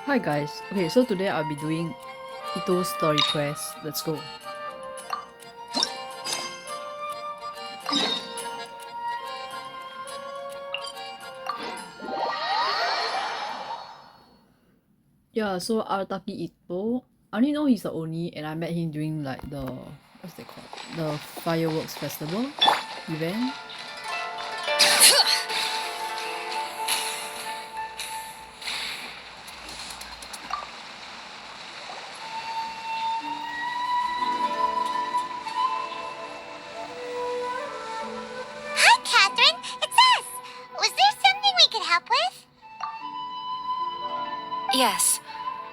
Hi guys. Okay, so today I'll be doing Itto's story quest. Let's go. Yeah, so Arataki Itto. I only know he's the Oni and I met him during like the what's that called? The fireworks festival event. Hi, Katheryne. It's us. Was there something we could help with? Yes.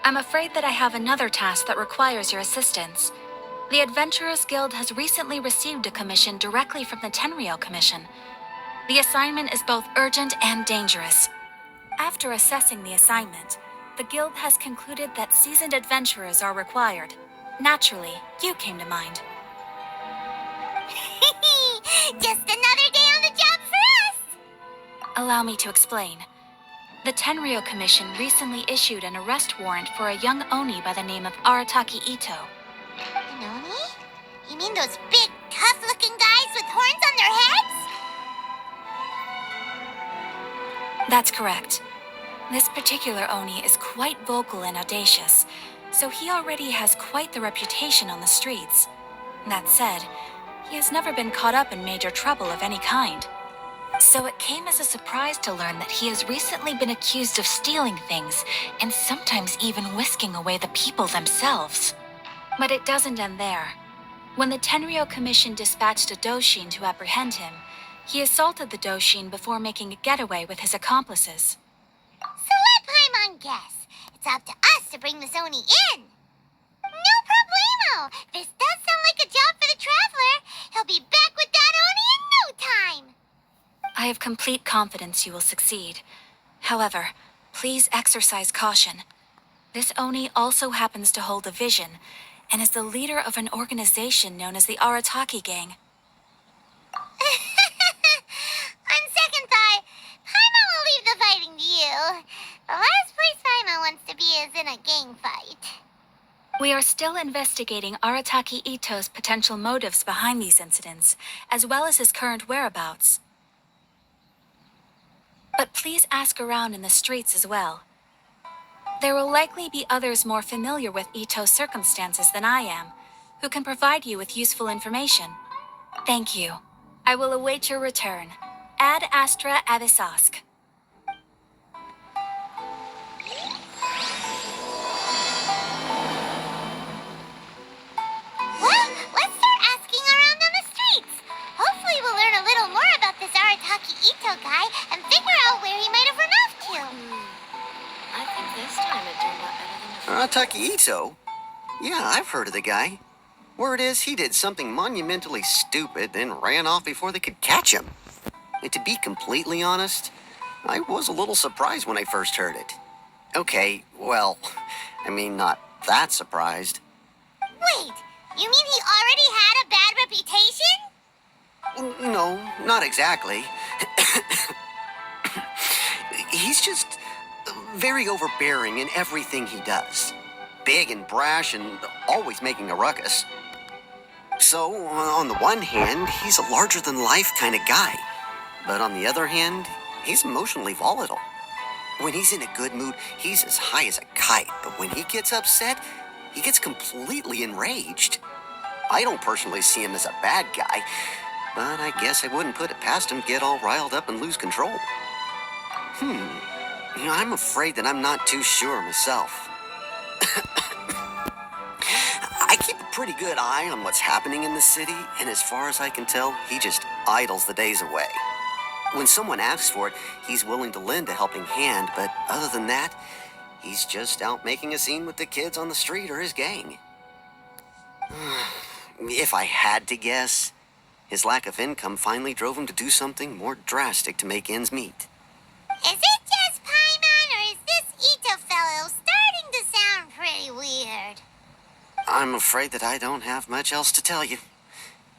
I'm afraid that I have another task that requires your assistance. The Adventurers Guild has recently received a commission directly from the Tenryou Commission. The assignment is both urgent and dangerous. After assessing the assignment, the Guild has concluded that seasoned adventurers are required. Naturally, you came to mind. Just another day on the job for us. Allow me to explain. The Tenryou Commission recently issued an arrest warrant for a young Oni by the name of Arataki Itto. An Oni? You mean those big, tough-looking guys with horns on their heads? That's correct. This particular Oni is quite vocal and audacious, so he already has quite the reputation on the streets. That said, he has never been caught up in major trouble of any kind. So it came as a surprise to learn that he has recently been accused of stealing things, and sometimes even whisking away the people themselves. But it doesn't end there. When the Tenryou Commission dispatched a Doshin to apprehend him, he assaulted the Doshin before making a getaway with his accomplices. So let Paimon guess. It's up to us to bring this Oni in. No problemo. This does sound like a job for the Traveler. He'll be back with that Oni in no time. I have complete confidence you will succeed. However, please exercise caution. This Oni also happens to hold a vision, and is the leader of an organization known as the Arataki Gang. On second thought, Paimon will leave the fighting to you. The last place Paimon wants to be is in a gang fight. We are still investigating Arataki Itto's potential motives behind these incidents, as well as his current whereabouts. But please ask around in the streets as well. There will likely be others more familiar with Itto's circumstances than I am, who can provide you with useful information. Thank you. I will await your return. Ad Astra Avisask. Well, let's start asking around on the streets. Hopefully we'll learn a little more about this Arataki Itto guy and figure out where he might have run off to. I think this time it turned out better than the Arataki Itto? Yeah, I've heard of the guy. Word is he did something monumentally stupid, then ran off before they could catch him. And to be completely honest, I was a little surprised when I first heard it. Okay, well, I mean, not that surprised. Wait, you mean he already had a bad reputation? No, not exactly. He's just very overbearing in everything he does. Big and brash and always making a ruckus. So, on the one hand, he's a larger-than-life kind of guy. But on the other hand, he's emotionally volatile. When he's in a good mood, he's as high as a kite. But when he gets upset, he gets completely enraged. I don't personally see him as a bad guy, but I guess I wouldn't put it past him to get all riled up and lose control. I'm afraid that I'm not too sure myself. I keep a pretty good eye on what's happening in the city, and as far as I can tell, he just idles the days away. When someone asks for it, he's willing to lend a helping hand, but other than that, he's just out making a scene with the kids on the street or his gang. If I had to guess, his lack of income finally drove him to do something more drastic to make ends meet. Is it just Paimon, or is this Itto fellow starting to sound pretty weird? I'm afraid that I don't have much else to tell you.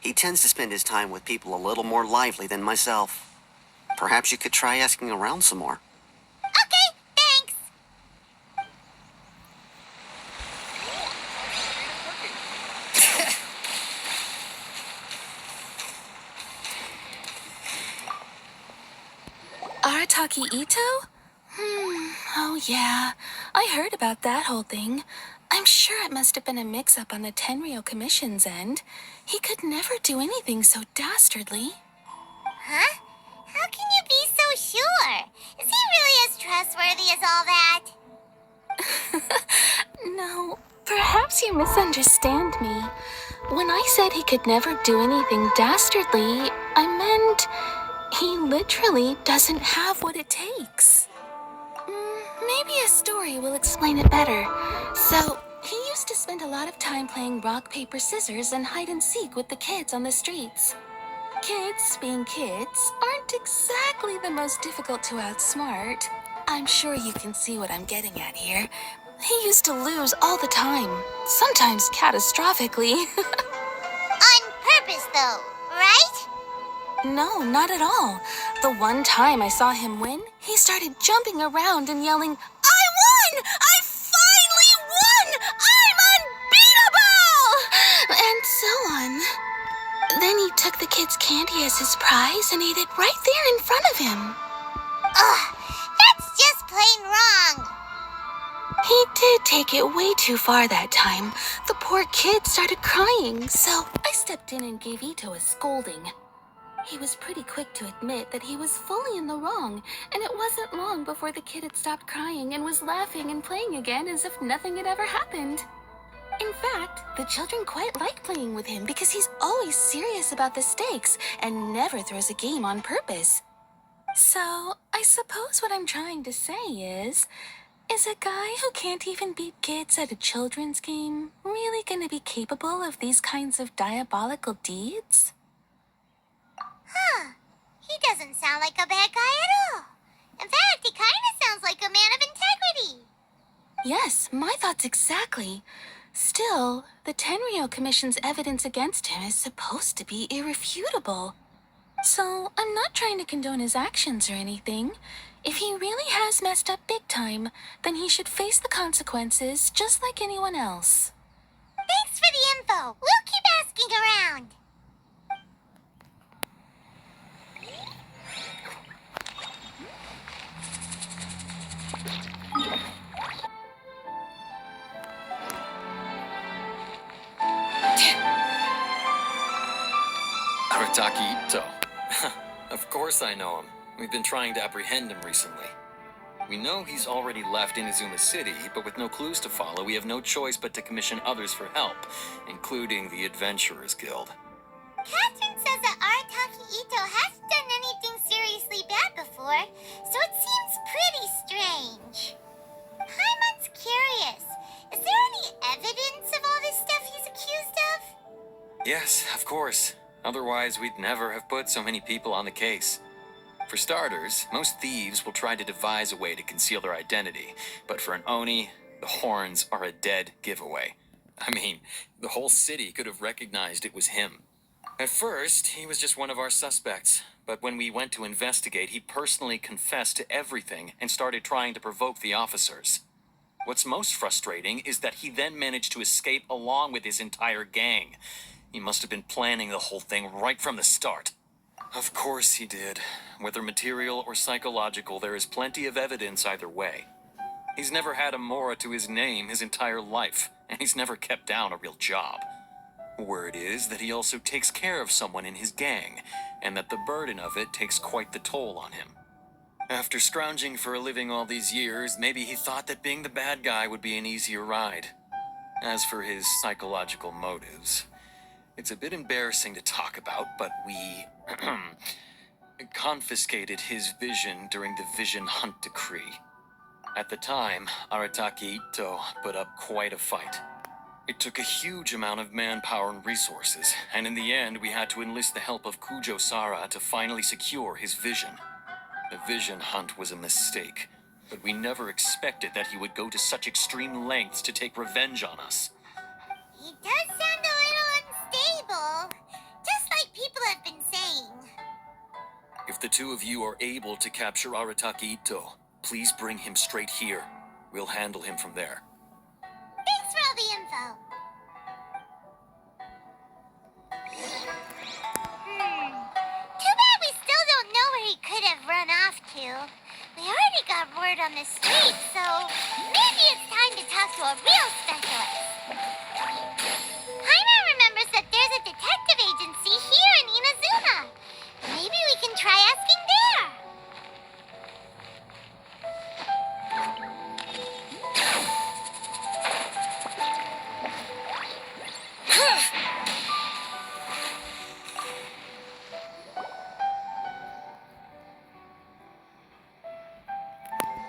He tends to spend his time with people a little more lively than myself. Perhaps you could try asking around some more. Okay, thanks. Arataki Itto? Oh yeah, I heard about that whole thing. I'm sure it must have been a mix-up on the Tenryou Commission's end. He could never do anything so dastardly. Huh? How can you be so sure? Is he really as trustworthy as all that? No, perhaps you misunderstand me. When I said he could never do anything dastardly, I meant he literally doesn't have what it takes. Maybe a story will explain it better. So, he used to spend a lot of time playing rock, paper, scissors and hide and seek with the kids on the streets. Kids, being kids, aren't exactly the most difficult to outsmart. I'm sure you can see what I'm getting at here. He used to lose all the time, sometimes catastrophically. On purpose, though, right? No, not at all. The one time I saw him win, he started jumping around and yelling, "I won! I finally won! I'm unbeatable!" And so on. Then he took the kid's candy as his prize and ate it right there in front of him. Ugh, that's just plain wrong. He did take it way too far that time. The poor kid started crying, so I stepped in and gave Itto a scolding. He was pretty quick to admit that he was fully in the wrong, and it wasn't long before the kid had stopped crying and was laughing and playing again as if nothing had ever happened. In fact, the children quite like playing with him because he's always serious about the stakes and never throws a game on purpose. So, I suppose what I'm trying to say is a guy who can't even beat kids at a children's game really gonna be capable of these kinds of diabolical deeds? Huh. He doesn't sound like a bad guy at all. In fact, he kind of sounds like a man of integrity. Yes, my thoughts exactly. Still, the Tenryou Commission's evidence against him is supposed to be irrefutable. So, I'm not trying to condone his actions or anything. If he really has messed up big time, then he should face the consequences just like anyone else. Thanks for the info. We'll keep asking around. Arataki Itto. Of course I know him. We've been trying to apprehend him recently. We know he's already left Inazuma City, but with no clues to follow, we have no choice but to commission others for help, including the Adventurers Guild. Katheryne says that Arataki Itto hasn't done anything seriously bad before, so it seems pretty strange. Paimon's curious. Is there any evidence of all this stuff he's accused of? Yes, of course. Otherwise, we'd never have put so many people on the case. For starters, most thieves will try to devise a way to conceal their identity, but for an Oni, the horns are a dead giveaway. I mean, the whole city could have recognized it was him. At first, he was just one of our suspects, but when we went to investigate, he personally confessed to everything and started trying to provoke the officers. What's most frustrating is that he then managed to escape along with his entire gang. He must have been planning the whole thing right from the start. Of course he did. Whether material or psychological, there is plenty of evidence either way. He's never had a Mora to his name his entire life, and he's never kept down a real job. Word is that he also takes care of someone in his gang, and that the burden of it takes quite the toll on him. After scrounging for a living all these years, maybe he thought that being the bad guy would be an easier ride. As for his psychological motives, it's a bit embarrassing to talk about, but we confiscated his vision during the Vision Hunt Decree. At the time, Arataki Itto put up quite a fight. It took a huge amount of manpower and resources, and in the end we had to enlist the help of Kujo-Sara to finally secure his vision. The Vision Hunt was a mistake, but we never expected that he would go to such extreme lengths to take revenge on us. He does sound a little unstable, just like people have been saying. If the two of you are able to capture Arataki Itto, please bring him straight here. We'll handle him from there. Thanks for all the info. Too bad we still don't know where he could have run off to. already got word on the street, so maybe it's time to talk to a real specialist. Paimon remembers that there's a detective agency here in Inazuma. Maybe we can try asking there.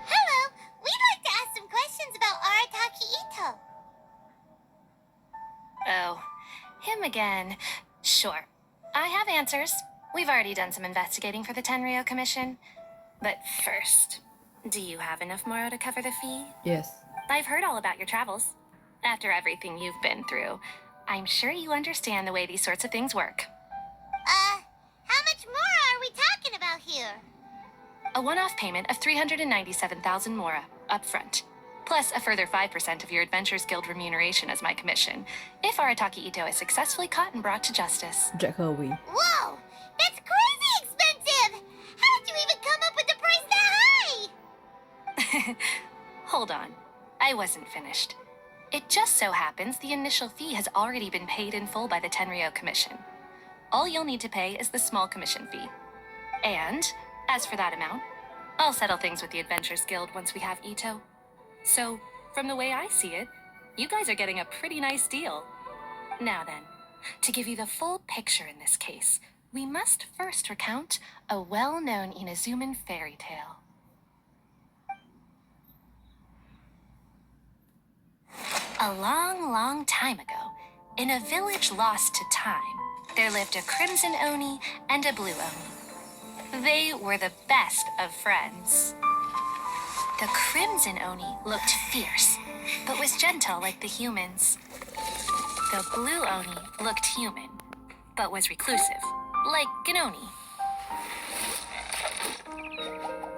Hello, we'd like to ask some questions about Arataki Itto. Oh, him again. Sure. I have answers. We've already done some investigating for the Tenryou Commission. But first, do you have enough Moro to cover the fee? Yes. I've heard all about your travels. After everything you've been through, I'm sure you understand the way these sorts of things work. How much more are we talking about here? A one-off payment of 397,000 Mora, up front. Plus a further 5% of your Adventures Guild remuneration as my commission, if Arataki Itto is successfully caught and brought to justice. Drag her away. Whoa! That's crazy expensive! How did you even come up with the price that high? Hold on. I wasn't finished. It just so happens the initial fee has already been paid in full by the Tenryou Commission. All you'll need to pay is the small commission fee. And, as for that amount, I'll settle things with the Adventures Guild once we have Itto. So, from the way I see it, you guys are getting a pretty nice deal. Now then, to give you the full picture in this case, we must first recount a well-known Inazuman fairy tale. A long, long time ago, in a village lost to time, there lived a crimson Oni and a blue Oni. They were the best of friends. The crimson Oni looked fierce, but was gentle like the humans. The blue Oni looked human, but was reclusive, like an Oni.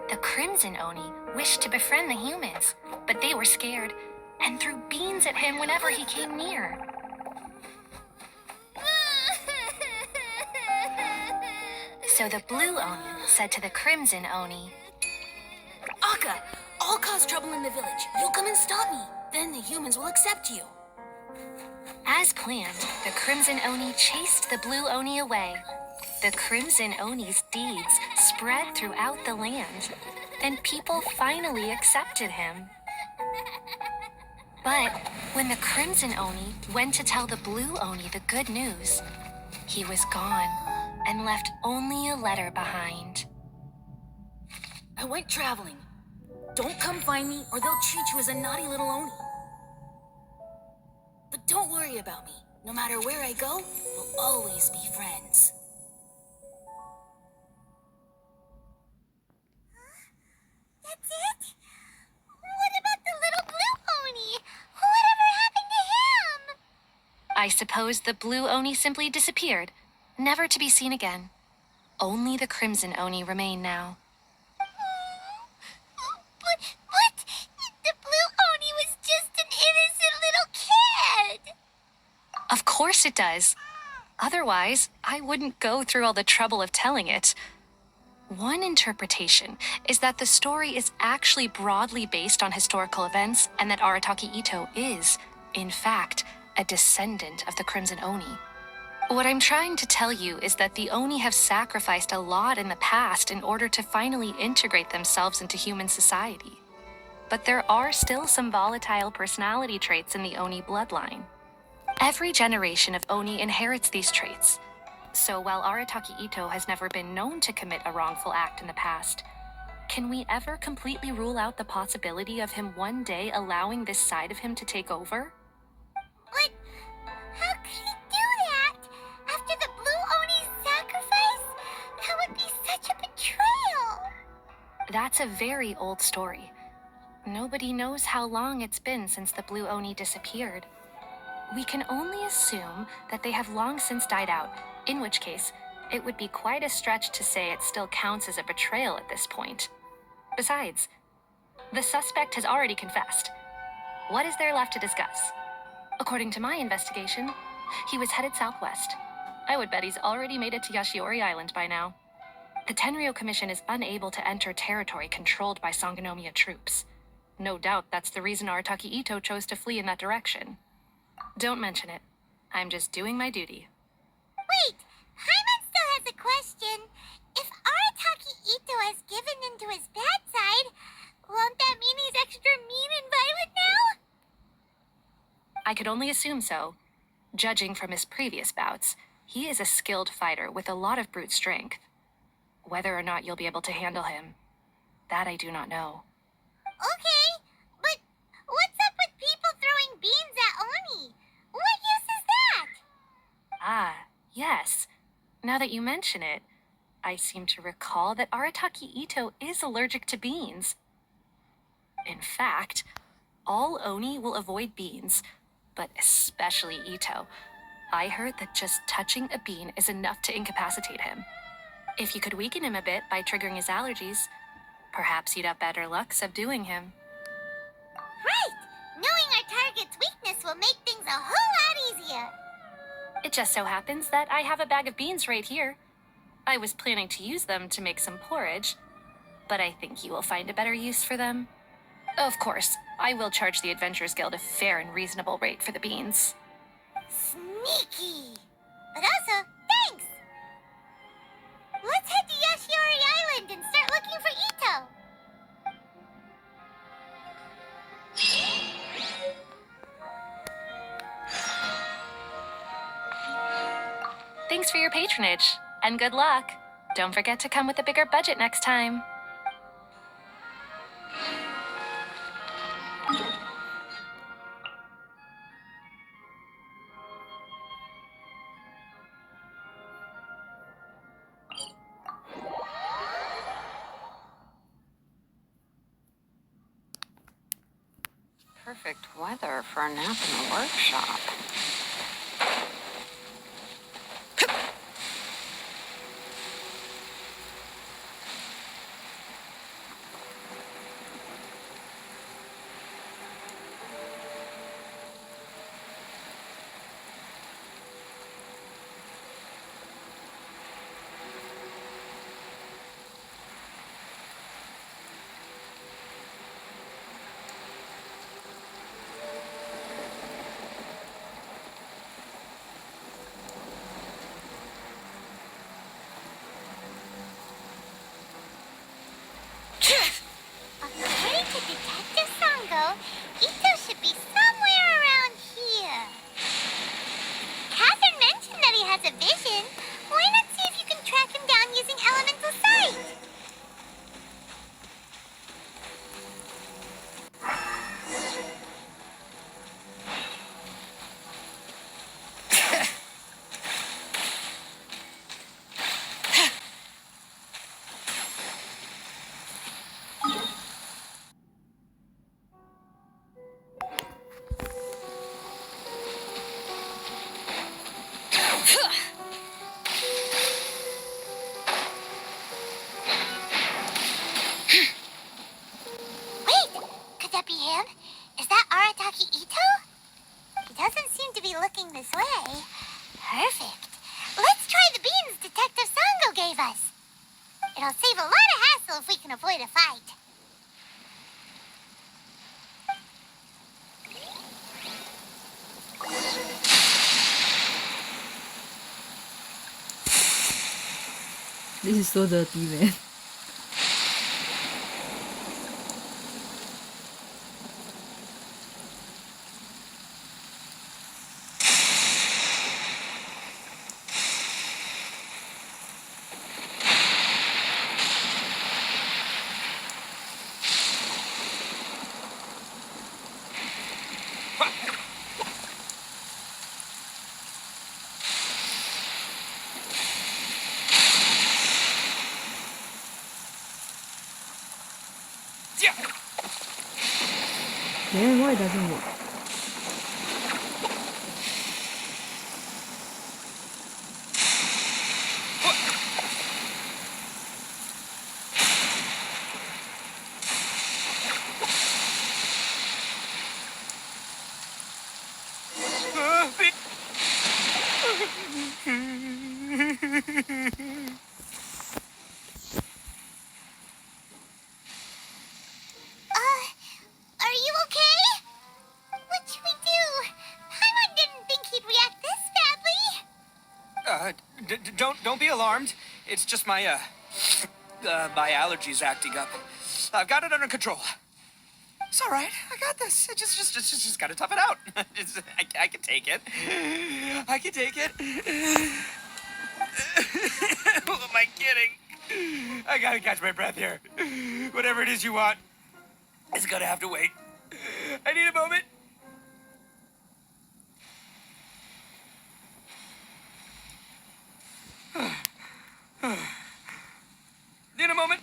The crimson Oni wished to befriend the humans, but they were scared and threw beans at him whenever he came near. So the blue Oni said to the crimson Oni, Akka, I'll cause trouble in the village. You'll come and stop me. Then the humans will accept you. As planned, the crimson Oni chased the blue Oni away. The crimson Oni's deeds spread throughout the land, and people finally accepted him. But when the crimson Oni went to tell the blue Oni the good news, he was gone and left only a letter behind. I went traveling. Don't come find me or they'll treat you as a naughty little Oni. But don't worry about me. No matter where I go, we'll always be friends. That's it? What about the little blue Oni? Whatever happened to him? I suppose the blue Oni simply disappeared, never to be seen again. Only the crimson Oni remain now. But the blue Oni was just an innocent little kid. Of course it does. Otherwise, I wouldn't go through all the trouble of telling it. One interpretation is that the story is actually broadly based on historical events and that Arataki Itto is, in fact, a descendant of the Crimson Oni. What I'm trying to tell you is that the Oni have sacrificed a lot in the past in order to finally integrate themselves into human society. But there are still some volatile personality traits in the Oni bloodline. Every generation of Oni inherits these traits. So while Arataki Itto has never been known to commit a wrongful act in the past, can we ever completely rule out the possibility of him one day allowing this side of him to take over? But how could he do that? After the blue Oni's sacrifice? That would be such a betrayal. That's a very old story. Nobody knows how long it's been since the blue Oni disappeared. We can only assume that they have long since died out, in which case, it would be quite a stretch to say it still counts as a betrayal at this point. Besides, the suspect has already confessed. What is there left to discuss? According to my investigation, he was headed southwest. I would bet he's already made it to Yashiori Island by now. The Tenryou Commission is unable to enter territory controlled by Sangonomiya troops. No doubt that's the reason Arataki Itto chose to flee in that direction. Don't mention it. I'm just doing my duty. Wait, Paimon still has a question. If Arataki Itto has given in to his bad side, won't that mean he's extra mean and violent now? I could only assume so. Judging from his previous bouts, he is a skilled fighter with a lot of brute strength. Whether or not you'll be able to handle him, that I do not know. Okay, but what's up with people throwing beans at Oni? What use is that? Ah, yes. Now that you mention it, I seem to recall that Arataki Itto is allergic to beans. In fact, all Oni will avoid beans, but especially Itto. I heard that just touching a bean is enough to incapacitate him. If you could weaken him a bit by triggering his allergies, perhaps you'd have better luck subduing him. Right! Knowing our target's weakness will make things a whole lot easier. It just so happens that I have a bag of beans right here. I was planning to use them to make some porridge, but I think you will find a better use for them. Of course, I will charge the Adventurers Guild a fair and reasonable rate for the beans. Sneaky! But also, thanks! Let's head to Yashiori Island and start looking for Itto. Thanks for your patronage, and good luck. Don't forget to come with a bigger budget next time. Perfect weather for a nap in the workshop. According to Detective Sango, Itto should be somewhere around here. Katheryne mentioned that he has a vision. Why not see if you can track him down using elemental sight? Wait, could that be him? Is that Arataki Itto? He doesn't seem to be looking this way. Perfect. Let's try the beans Detective Sango gave us. It'll save a lot of hassle if we can avoid a fight. This is so dirty, man. Yeah, why it doesn't work? Don't be alarmed. It's just my my allergies acting up. I've got it under control. It's all right. I got this. Just gotta tough it out. I can take it. I can take it. Who am I kidding? I gotta catch my breath here. Whatever it is you want, it's gonna have to wait. I need a moment. Need a moment.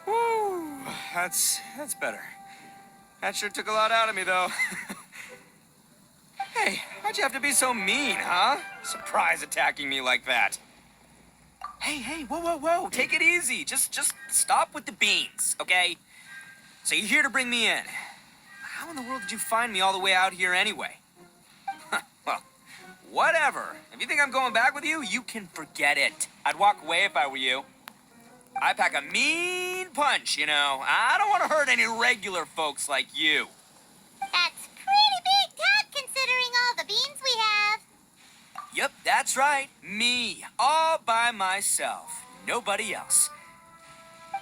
Woo, that's better. That sure took a lot out of me, though. Hey, why'd you have to be so mean, huh? Surprise attacking me like that. Hey, whoa. Take it easy. Just stop with the beans, okay? So you're here to bring me in. How in the world did you find me all the way out here anyway? Well, whatever. If you think I'm going back with you, you can forget it. I'd walk away if I were you. I pack a mean punch, you know. I don't want to hurt any regular folks like you. That's pretty big talk considering all the beans we have. Yep, that's right. Me, all by myself. Nobody else.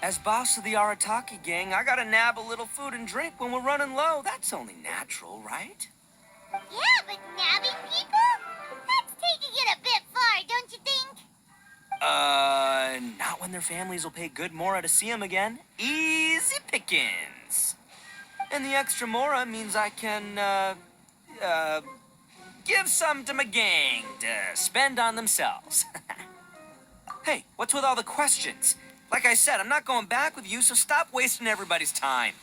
As boss of the Arataki gang, I gotta nab a little food and drink when we're running low. That's only natural, right? Yeah, but nabbing people? That's taking it a bit far, don't you think? Not when their families will pay good mora to see them again. Easy pickings. And the extra mora means I can, give some to my gang to spend on themselves. Hey, what's with all the questions? Like I said, I'm not going back with you, so stop wasting everybody's time.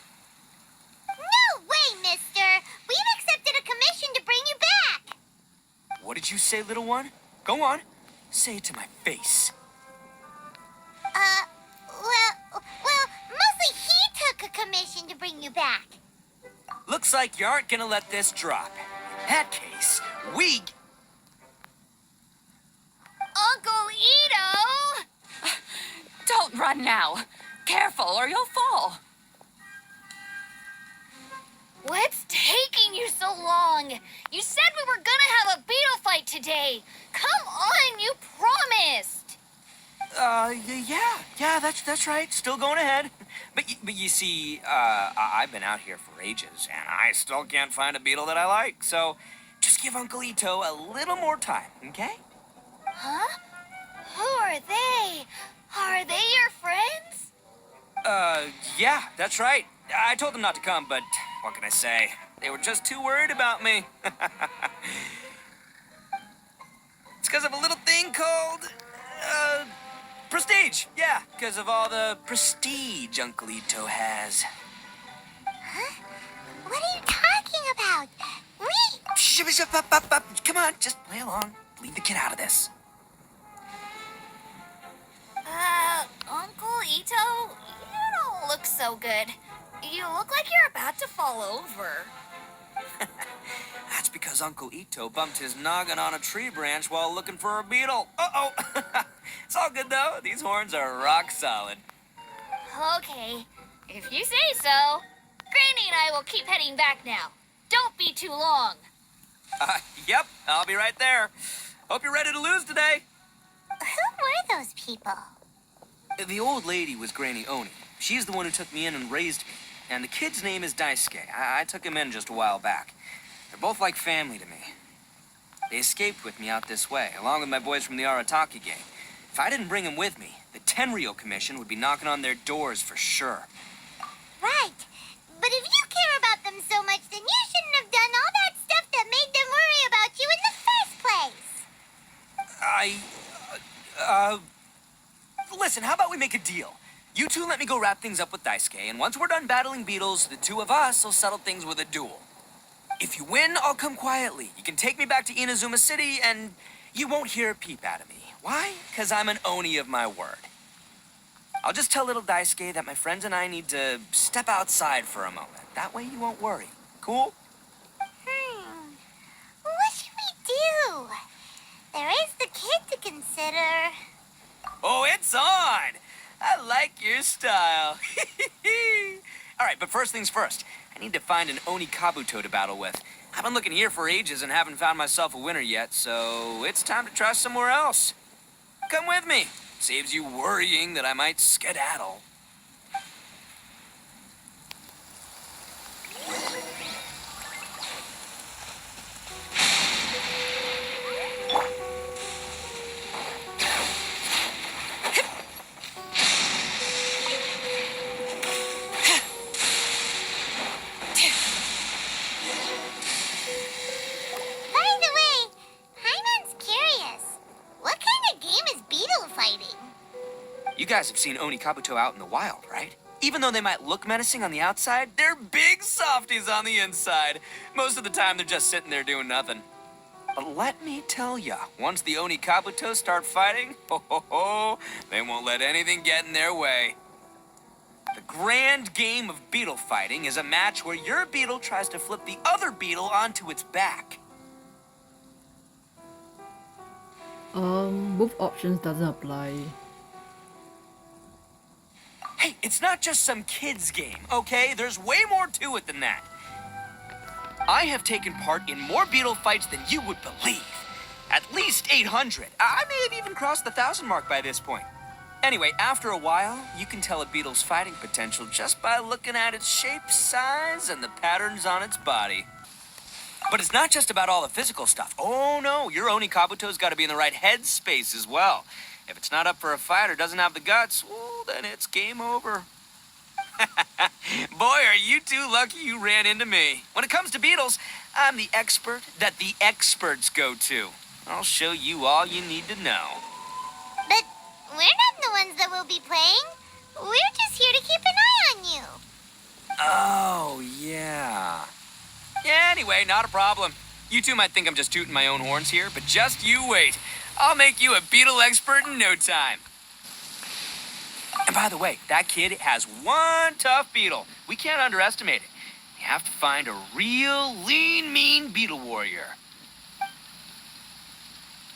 No way, mister! We've accepted a commission to bring you back! What did you say, little one? Go on. Say it to my face. Well, mostly he took a commission to bring you back. Looks like you aren't gonna let this drop. In that case, we... Uncle Itto! Don't run now. Careful or you'll fall. What's taking you so long? You said we were gonna have a beetle fight today. Come on, you promised. Yeah, that's right. Still going ahead. But you see, I've been out here for ages, and I still can't find a beetle that I like. So just give Uncle Itto a little more time, okay? Huh? Who are they? Are they your friends? Yeah, that's right. I told them not to come, but what can I say? They were just too worried about me. It's because of a little thing called, prestige. Yeah, because of all the prestige Uncle Itto has. Huh? What are you talking about? Come on, just play along. Leave the kid out of this. Uncle Itto, you don't look so good. You look like you're about to fall over. That's because Uncle Itto bumped his noggin on a tree branch while looking for a beetle. Uh-oh. It's all good, though. These horns are rock solid. Okay, if you say so. Granny and I will keep heading back now. Don't be too long. Yep, I'll be right there. Hope you're ready to lose today. Who were those people? The old lady was Granny Oni. She's the one who took me in and raised me. And the kid's name is Daisuke. I took him in just a while back. They're both like family to me. They escaped with me out this way, along with my boys from the Arataki gang. If I didn't bring them with me, the Tenryou Commission would be knocking on their doors for sure. Right. But if you care about them so much, then you shouldn't have done all that stuff that made them worry about you in the first place. Listen, how about we make a deal? You two let me go wrap things up with Daisuke, and once we're done battling beetles, the two of us will settle things with a duel. If you win, I'll come quietly. You can take me back to Inazuma City, and you won't hear a peep out of me. Why? Because I'm an Oni of my word. I'll just tell little Daisuke that my friends and I need to step outside for a moment. That way you won't worry. Cool? What should we do? There is the kid to consider. Oh, it's on! I like your style. All right, but first things first. I need to find an Onikabuto to battle with. I've been looking here for ages and haven't found myself a winner yet, so it's time to try somewhere else. Come with me. Saves you worrying that I might skedaddle. You guys have seen Onikabuto out in the wild, right? Even though they might look menacing on the outside, they're big softies on the inside. Most of the time, they're just sitting there doing nothing. But let me tell ya, once the Onikabuto start fighting, they won't let anything get in their way. The grand game of beetle fighting is a match where your beetle tries to flip the other beetle onto its back. Both options doesn't apply. Hey, it's not just some kid's game, okay? There's way more to it than that. I have taken part in more beetle fights than you would believe. At least 800. I may have even crossed the 1,000 mark by this point. Anyway, after a while, you can tell a beetle's fighting potential just by looking at its shape, size, and the patterns on its body. But it's not just about all the physical stuff. Oh no, your Onikabuto's got to be in the right headspace as well. If it's not up for a fight or doesn't have the guts, well, then it's game over. Boy, are you two lucky you ran into me. When it comes to beetles, I'm the expert that the experts go to. I'll show you all you need to know. But we're not the ones that will be playing. We're just here to keep an eye on you. Oh, yeah. Yeah, anyway, not a problem. You two might think I'm just tooting my own horns here, but just you wait. I'll make you a beetle expert in no time. And by the way, that kid has one tough beetle. We can't underestimate it. You have to find a real lean, mean beetle warrior.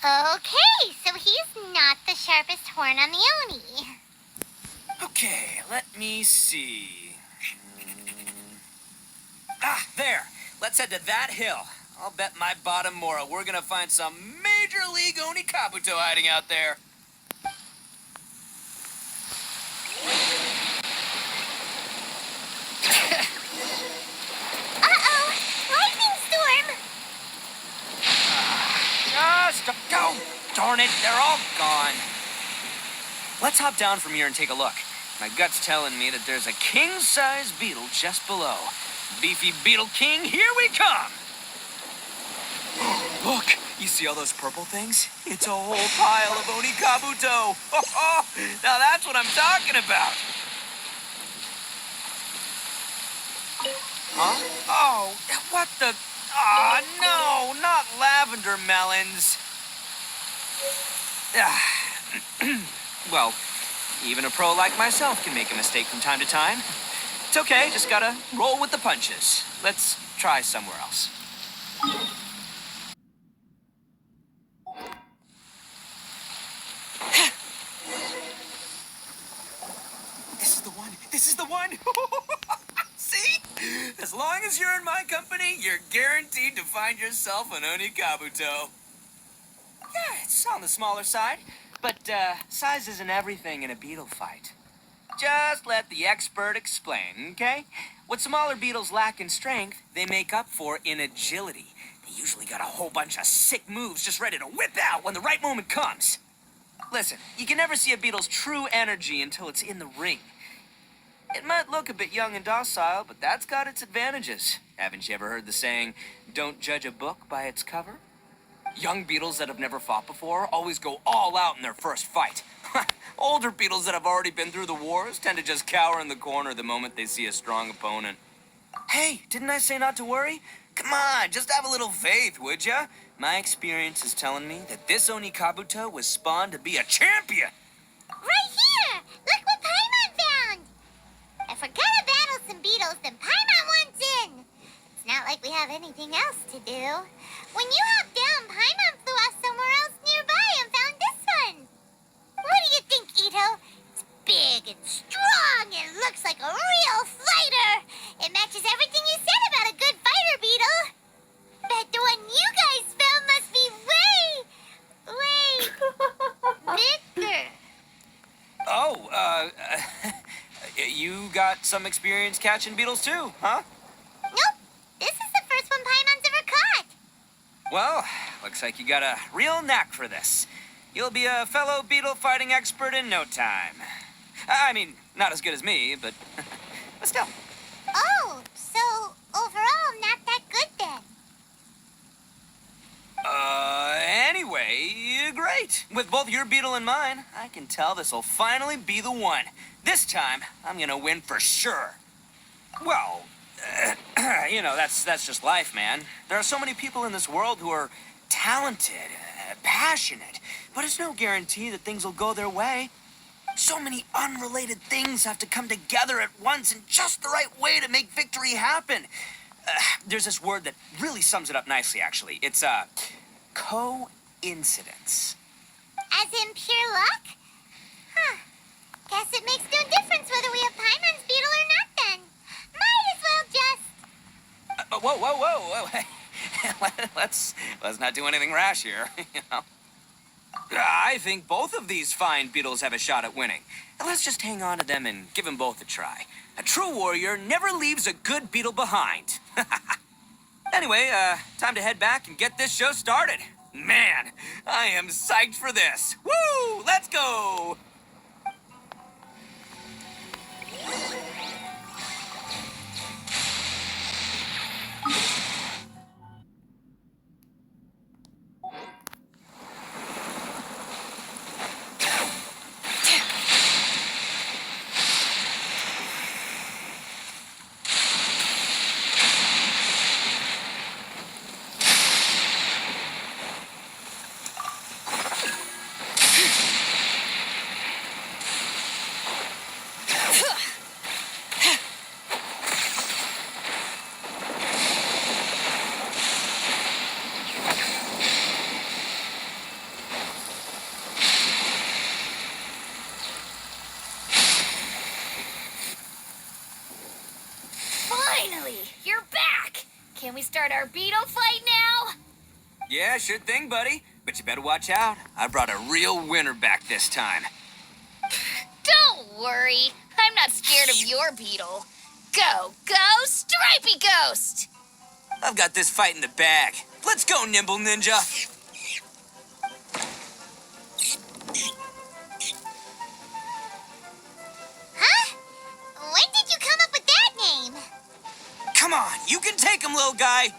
Okay, so he's not the sharpest horn on the Oni. Okay, let me see. Ah, there. Let's head to that hill. I'll bet my bottom Mora we're gonna find some major league Onikabuto hiding out there. Uh-oh! Lightning storm! Just go! Darn it, they're all gone. Let's hop down from here and take a look. My gut's telling me that there's a king-size beetle just below. Beefy Beetle King, here we come! Look, you see all those purple things? It's a whole pile of Onikabuto. Now that's what I'm talking about. Huh? Oh, what the? Ah, no, not lavender melons. Well, even a pro like myself can make a mistake from time to time. It's okay, just gotta roll with the punches. Let's try somewhere else. This is the one. See? As long as you're in my company, you're guaranteed to find yourself an Onikabuto. Yeah, it's on the smaller side, but size isn't everything in a beetle fight. Just let the expert explain, okay? What smaller beetles lack in strength, they make up for in agility. They usually got a whole bunch of sick moves just ready to whip out when the right moment comes. Listen, you can never see a beetle's true energy until it's in the ring. It might look a bit young and docile, but that's got its advantages. Haven't you ever heard the saying, don't judge a book by its cover? Young beetles that have never fought before always go all out in their first fight. Older beetles that have already been through the wars tend to just cower in the corner the moment they see a strong opponent. Hey, didn't I say not to worry? Come on, just have a little faith, would ya? My experience is telling me that this Onikabuto was spawned to be a champion. Right here! Look what Paimon found! If we're gonna battle some beetles, then Paimon wants in! It's not like we have anything else to do. When you hopped down, Paimon flew off somewhere else nearby and found this one. What do you think, Itto? It's big and strong and looks like a real fighter. It matches everything you said about a good fighter beetle. one you guys found must be way bigger. Oh, you got some experience catching beetles too, huh? Nope, this is the first one Paimon's ever caught. Well, looks like you got a real knack for this. You'll be a fellow beetle fighting expert in no time. I mean, not as good as me, but still. Oh, so overall not that good then. Anyway, great. With both your beetle and mine, I can tell this'll finally be the one. This time, I'm gonna win for sure. Well, that's just life, man. There are so many people in this world who are talented, passionate, but it's no guarantee that things will go their way. So many unrelated things have to come together at once in just the right way to make victory happen. There's this word that really sums it up nicely, actually. It's, coincidence. As in pure luck? Huh. Guess it makes no difference whether we have Paimon's beetle or not then. Might as well just... Whoa. let's not do anything rash here, you know. I think both of these fine beetles have a shot at winning. Let's just hang on to them and give them both a try. A true warrior never leaves a good beetle behind. Anyway, time to head back and get this show started. Man, I am psyched for this. Woo! Let's go! Finally, you're back. Can we start our beetle fight now? Yeah, sure thing, buddy. But you better watch out. I brought a real winner back this time. Don't worry. I'm not scared of your beetle. Go, Stripey Ghost! I've got this fight in the bag. Let's go, Nimble Ninja. Huh? When did you come up with that name? Come on, you can take him, little guy.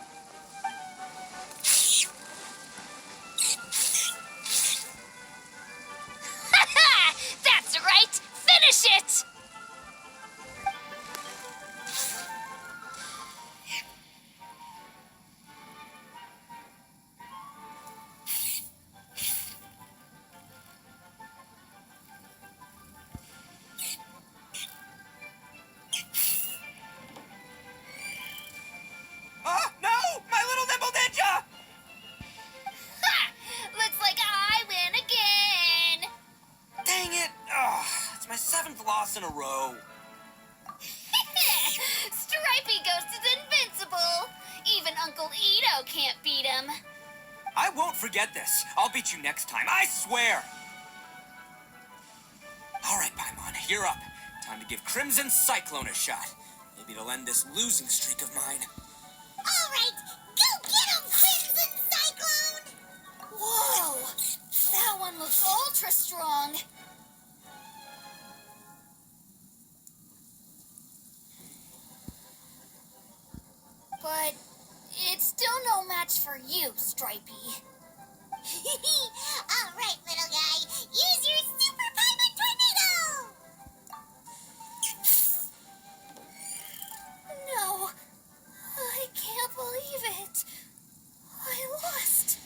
That's right! Finish it! Oh, no! My little Nimble Ninja! Ha! Looks like I win again! Dang it! Oh, it's my 7th loss in a row. Stripey Ghost is invincible! Even Uncle Itto can't beat him. I won't forget this. I'll beat you next time, I swear. All right, Paimon, you're up. Time to give Crimson Cyclone a shot. Maybe it'll end this losing streak of mine. All right, go get him, Crimson Cyclone! Whoa! That one looks ultra strong. But it's still no match for you, Stripey. All right, little guy, use your Super Paimon Tornado! No, I can't believe it. I lost.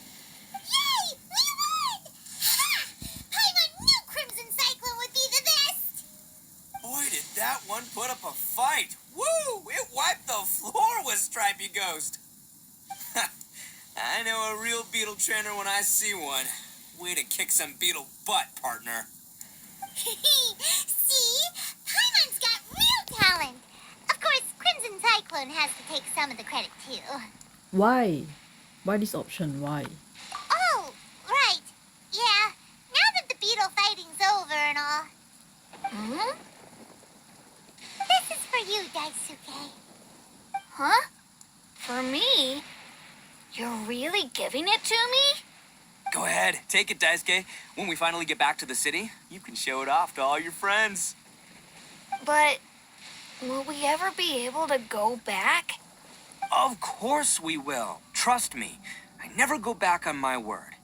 Yay! We won! Ha! Paimon knew Crimson Cyclone would be the best! Boy, did that one put up a fight. Woo! It wiped the floor with Stripey Ghost. I know a real beetle trainer when I see one. Way to kick some beetle butt, partner. See? Paimon's got real talent! Of course, Crimson Cyclone has to take some of the credit, too. Why? Why this option? Why? Oh, right. Yeah, now that the beetle fighting's over and all. Hmm? This is for you, Daisuke. Huh? For me? You're really giving it to me? Go ahead, take it, Daisuke. When we finally get back to the city, you can show it off to all your friends. But will we ever be able to go back? Of course we will. Trust me. I never go back on my word.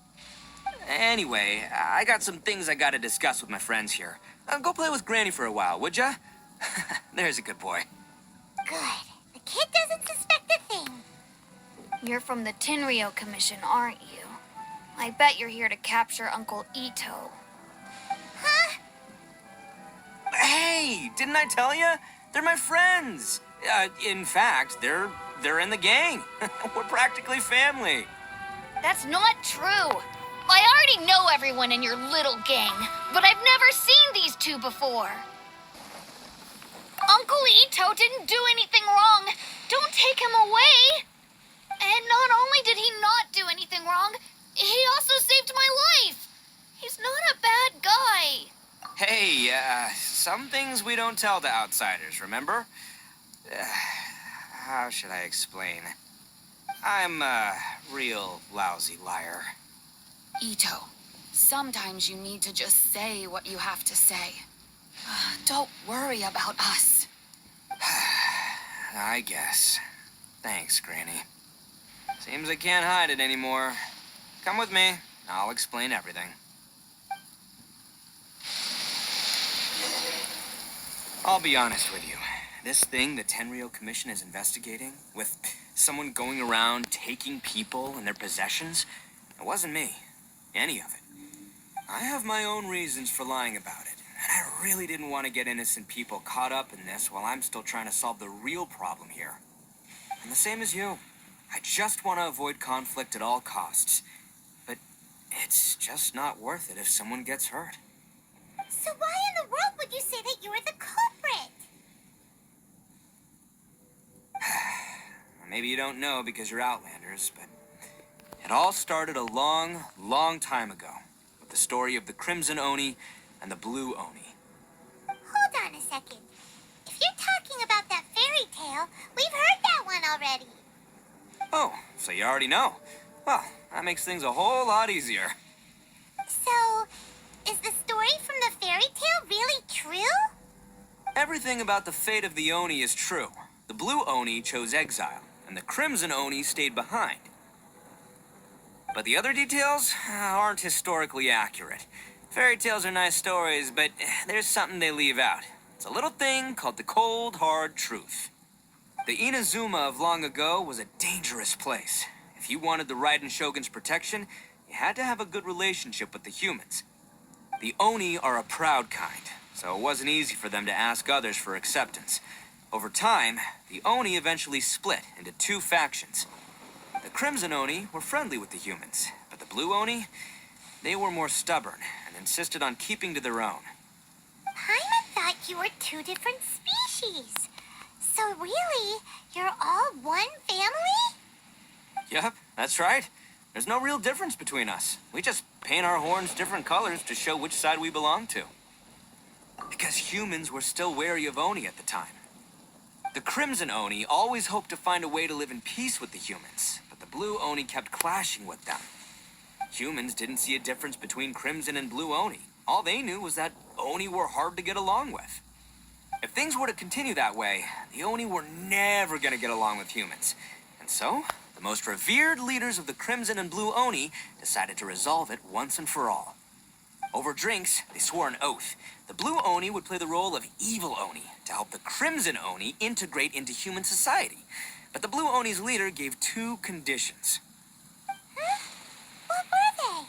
Anyway, I got some things I gotta discuss with my friends here. Go play with Granny for a while, would ya? There's a good boy. Good. The kid doesn't suspect a thing. You're from the Tenryou Commission, aren't you? I bet you're here to capture Uncle Itto. Huh? Hey, didn't I tell you? They're my friends. In fact, they're in the gang. We're practically family. That's not true. I already know everyone in your little gang, but I've never seen these two before. Uncle Itto didn't do anything wrong. Don't take him away. And not only did he not do anything wrong, he also saved my life. He's not a bad guy. Hey, some things we don't tell to outsiders, remember? How should I explain? I'm a real lousy liar. Itto, sometimes you need to just say what you have to say. Don't worry about us. I guess. Thanks, Granny. Seems I can't hide it anymore. Come with me. I'll explain everything. I'll be honest with you. This thing the Tenryou Commission is investigating, with someone going around taking people and their possessions, it wasn't me. Any of it. I have my own reasons for lying about it, and I really didn't want to get innocent people caught up in this while I'm still trying to solve the real problem here. And the same as you. I just want to avoid conflict at all costs. But it's just not worth it if someone gets hurt. So why in the world would you say that you were the culprit? Maybe you don't know because you're Outlanders, but it all started a long, long time ago with the story of the Crimson Oni and the Blue Oni. Hold on a second. If you're talking about that fairy tale, we've heard that one already. Oh, so you already know. Well, that makes things a whole lot easier. So, is the story from the fairy tale really true? Everything about the fate of the Oni is true. The Blue Oni chose exile, and the Crimson Oni stayed behind. But the other details aren't historically accurate. Fairy tales are nice stories, but there's something they leave out. It's a little thing called the cold, hard truth. The Inazuma of long ago was a dangerous place. If you wanted the Raiden Shogun's protection, you had to have a good relationship with the humans. The Oni are a proud kind, so it wasn't easy for them to ask others for acceptance. Over time, the Oni eventually split into two factions. The Crimson Oni were friendly with the humans, but the Blue Oni, they were more stubborn and insisted on keeping to their own. Paimon thought you were two different species. So really, you're all one family? Yep, that's right. There's no real difference between us. We just paint our horns different colors to show which side we belong to. Because humans were still wary of Oni at the time. The Crimson Oni always hoped to find a way to live in peace with the humans, but the Blue Oni kept clashing with them. Humans didn't see a difference between Crimson and Blue Oni. All they knew was that Oni were hard to get along with. If things were to continue that way, the Oni were never going to get along with humans. And so, the most revered leaders of the Crimson and Blue Oni decided to resolve it once and for all. Over drinks, they swore an oath. The Blue Oni would play the role of evil Oni to help the Crimson Oni integrate into human society. But the Blue Oni's leader gave two conditions. Huh? What were they?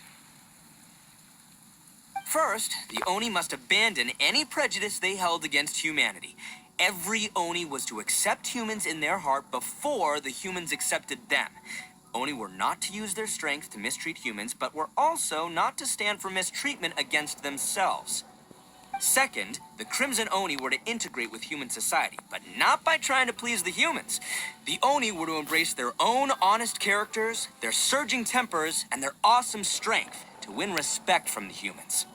First, the Oni must abandon any prejudice they held against humanity. Every Oni was to accept humans in their heart before the humans accepted them. Oni were not to use their strength to mistreat humans, but were also not to stand for mistreatment against themselves. Second, the Crimson Oni were to integrate with human society, but not by trying to please the humans. The Oni were to embrace their own honest characters, their surging tempers, and their awesome strength to win respect from the humans.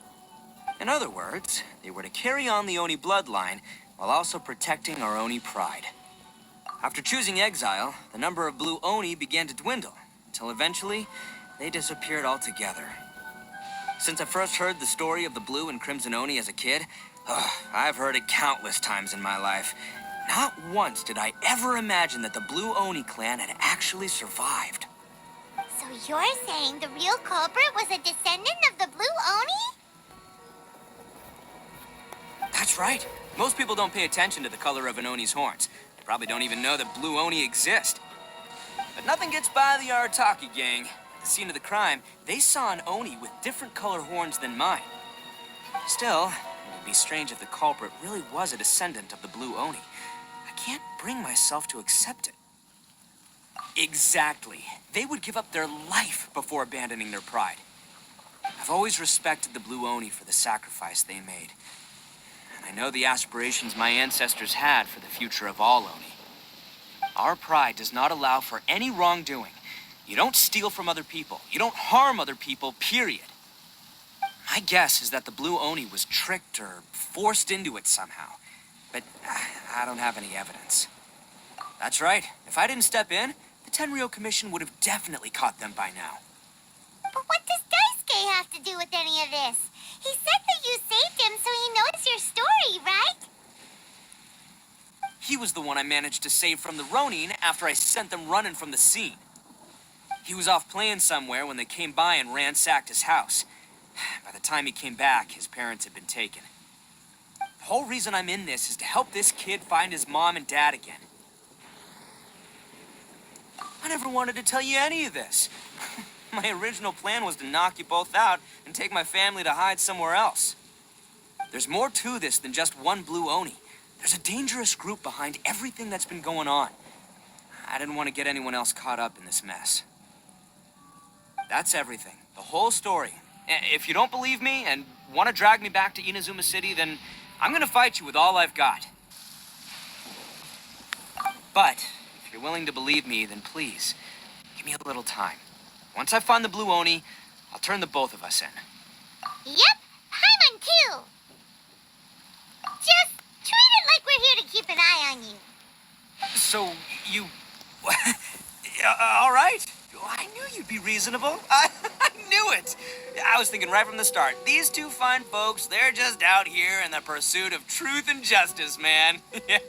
In other words, they were to carry on the Oni bloodline while also protecting our Oni pride. After choosing exile, the number of blue Oni began to dwindle, until eventually, they disappeared altogether. Since I first heard the story of the Blue and Crimson Oni as a kid, I've heard it countless times in my life. Not once did I ever imagine that the Blue Oni clan had actually survived. So you're saying the real culprit was a descendant of the Blue Oni? That's right. Most people don't pay attention to the color of an Oni's horns. They probably don't even know that Blue Oni exist. But nothing gets by the Arataki gang. At the scene of the crime, they saw an Oni with different color horns than mine. Still, it would be strange if the culprit really was a descendant of the Blue Oni. I can't bring myself to accept it. Exactly. They would give up their life before abandoning their pride. I've always respected the Blue Oni for the sacrifice they made. And I know the aspirations my ancestors had for the future of all Oni. Our pride does not allow for any wrongdoing. You don't steal from other people. You don't harm other people, period. My guess is that the Blue Oni was tricked or forced into it somehow. But I don't have any evidence. That's right. If I didn't step in, the Tenryou Commission would have definitely caught them by now. But what does Daisuke have to do with any of this? He said that you saved him so he knows your story, right? He was the one I managed to save from the Ronin after I sent them running from the scene. He was off playing somewhere when they came by and ransacked his house. By the time he came back, his parents had been taken. The whole reason I'm in this is to help this kid find his mom and dad again. I never wanted to tell you any of this. My original plan was to knock you both out and take my family to hide somewhere else. There's more to this than just one Blue Oni. There's a dangerous group behind everything that's been going on. I didn't want to get anyone else caught up in this mess. That's everything. The whole story. If you don't believe me and want to drag me back to Inazuma City, then I'm going to fight you with all I've got. But if you're willing to believe me, then please, give me a little time. Once I find the Blue Oni, I'll turn the both of us in. Yep, Paimon too. Just treat it like we're here to keep an eye on you. So, you... all right. I knew you'd be reasonable. I knew it. I was thinking right from the start. These two fine folks, they're just out here in the pursuit of truth and justice, man. Yeah,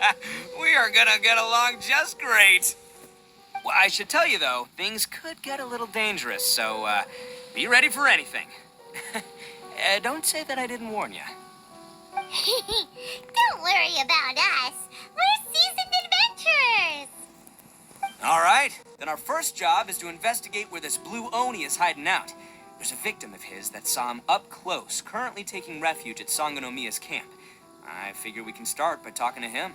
we are gonna get along just great. Well, I should tell you, though, things could get a little dangerous, so, be ready for anything. Don't say that I didn't warn you. Don't worry about us. We're seasoned adventurers. All right, then our first job is to investigate where this Blue Oni is hiding out. There's a victim of his that saw him up close, currently taking refuge at Sango no Miya's camp. I figure we can start by talking to him.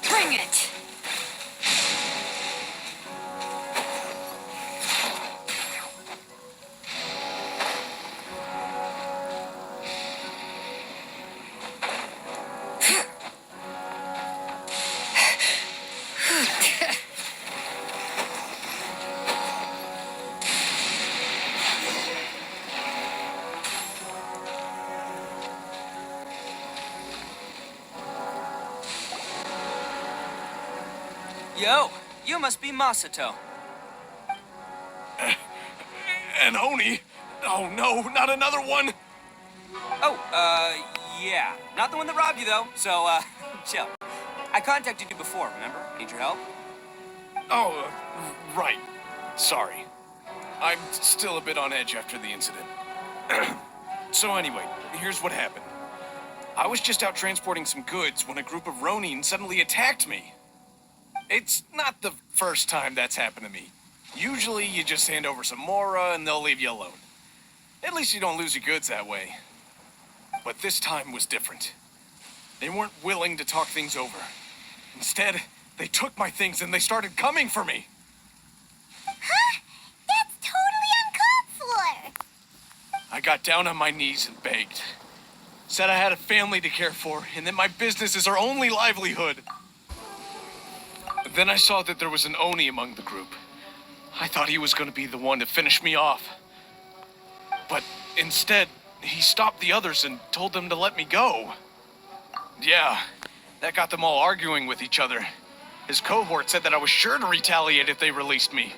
Bring it! Yo, you must be Masato. An Oni? Oh no, not another one! Oh, yeah. Not the one that robbed you, though, so, chill. I contacted you before, remember? Need your help? Oh, right. Sorry. I'm still a bit on edge after the incident. So anyway, here's what happened. I was just out transporting some goods when a group of Ronin suddenly attacked me. It's not the first time that's happened to me. Usually you just hand over some mora and they'll leave you alone. At least you don't lose your goods that way. But this time was different. They weren't willing to talk things over. Instead, they took my things and they started coming for me. Huh? That's totally uncalled for. I got down on my knees and begged. Said I had a family to care for and that my business is our only livelihood. Then I saw that there was an Oni among the group. I thought he was going to be the one to finish me off. But instead, he stopped the others and told them to let me go. Yeah, that got them all arguing with each other. His cohort said that I was sure to retaliate if they released me.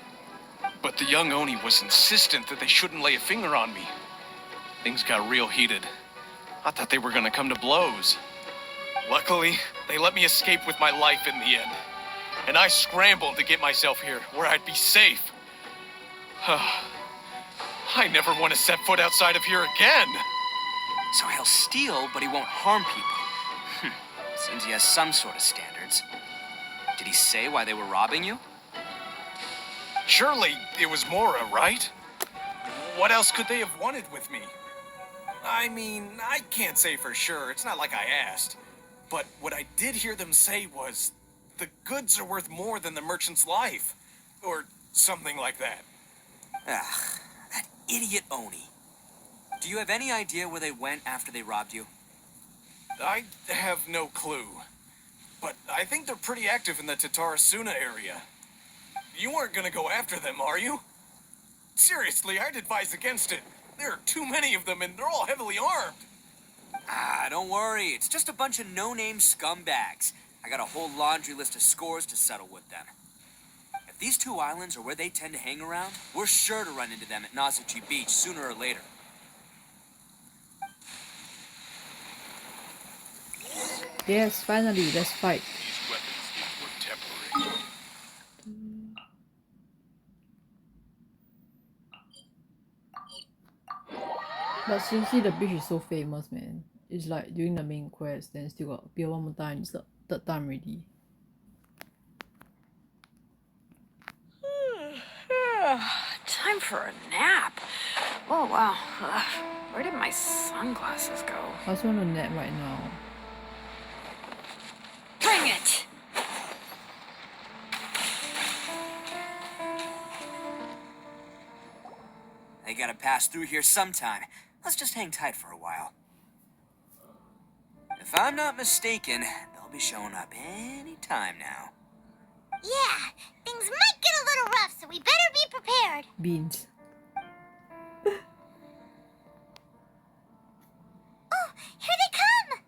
But the young Oni was insistent that they shouldn't lay a finger on me. Things got real heated. I thought they were going to come to blows. Luckily, they let me escape with my life in the end. And I scrambled to get myself here, where I'd be safe. I never want to set foot outside of here again. So he'll steal, but he won't harm people. Seems he has some sort of standards. Did he say why they were robbing you? Surely it was Mora, right? What else could they have wanted with me? I mean, I can't say for sure. It's not like I asked. But what I did hear them say was, the goods are worth more than the merchant's life. Or something like that. Ugh, that idiot Oni. Do you have any idea where they went after they robbed you? I have no clue. But I think they're pretty active in the Taurusuna area. You aren't gonna go after them, are you? Seriously, I'd advise against it. There are too many of them and they're all heavily armed. Don't worry. It's just a bunch of no-name scumbags. I got a whole laundry list of scores to settle with them. If these two islands are where they tend to hang around, we're sure to run into them at Nazuchi Beach sooner or later. Yes, finally, let's fight. These weapons were temporary. But seriously, the beach is so famous, man. It's like doing the main quest, then still got appear one more time. It's the third time already. Time for a nap. Oh wow. Where did my sunglasses go? I also want to nap right now. Bring it! They gotta pass through here sometime. Let's just hang tight for a while. If I'm not mistaken, they'll be showing up any time now. Yeah, things might get a little rough, so we better be prepared. Beans. Oh, here they come!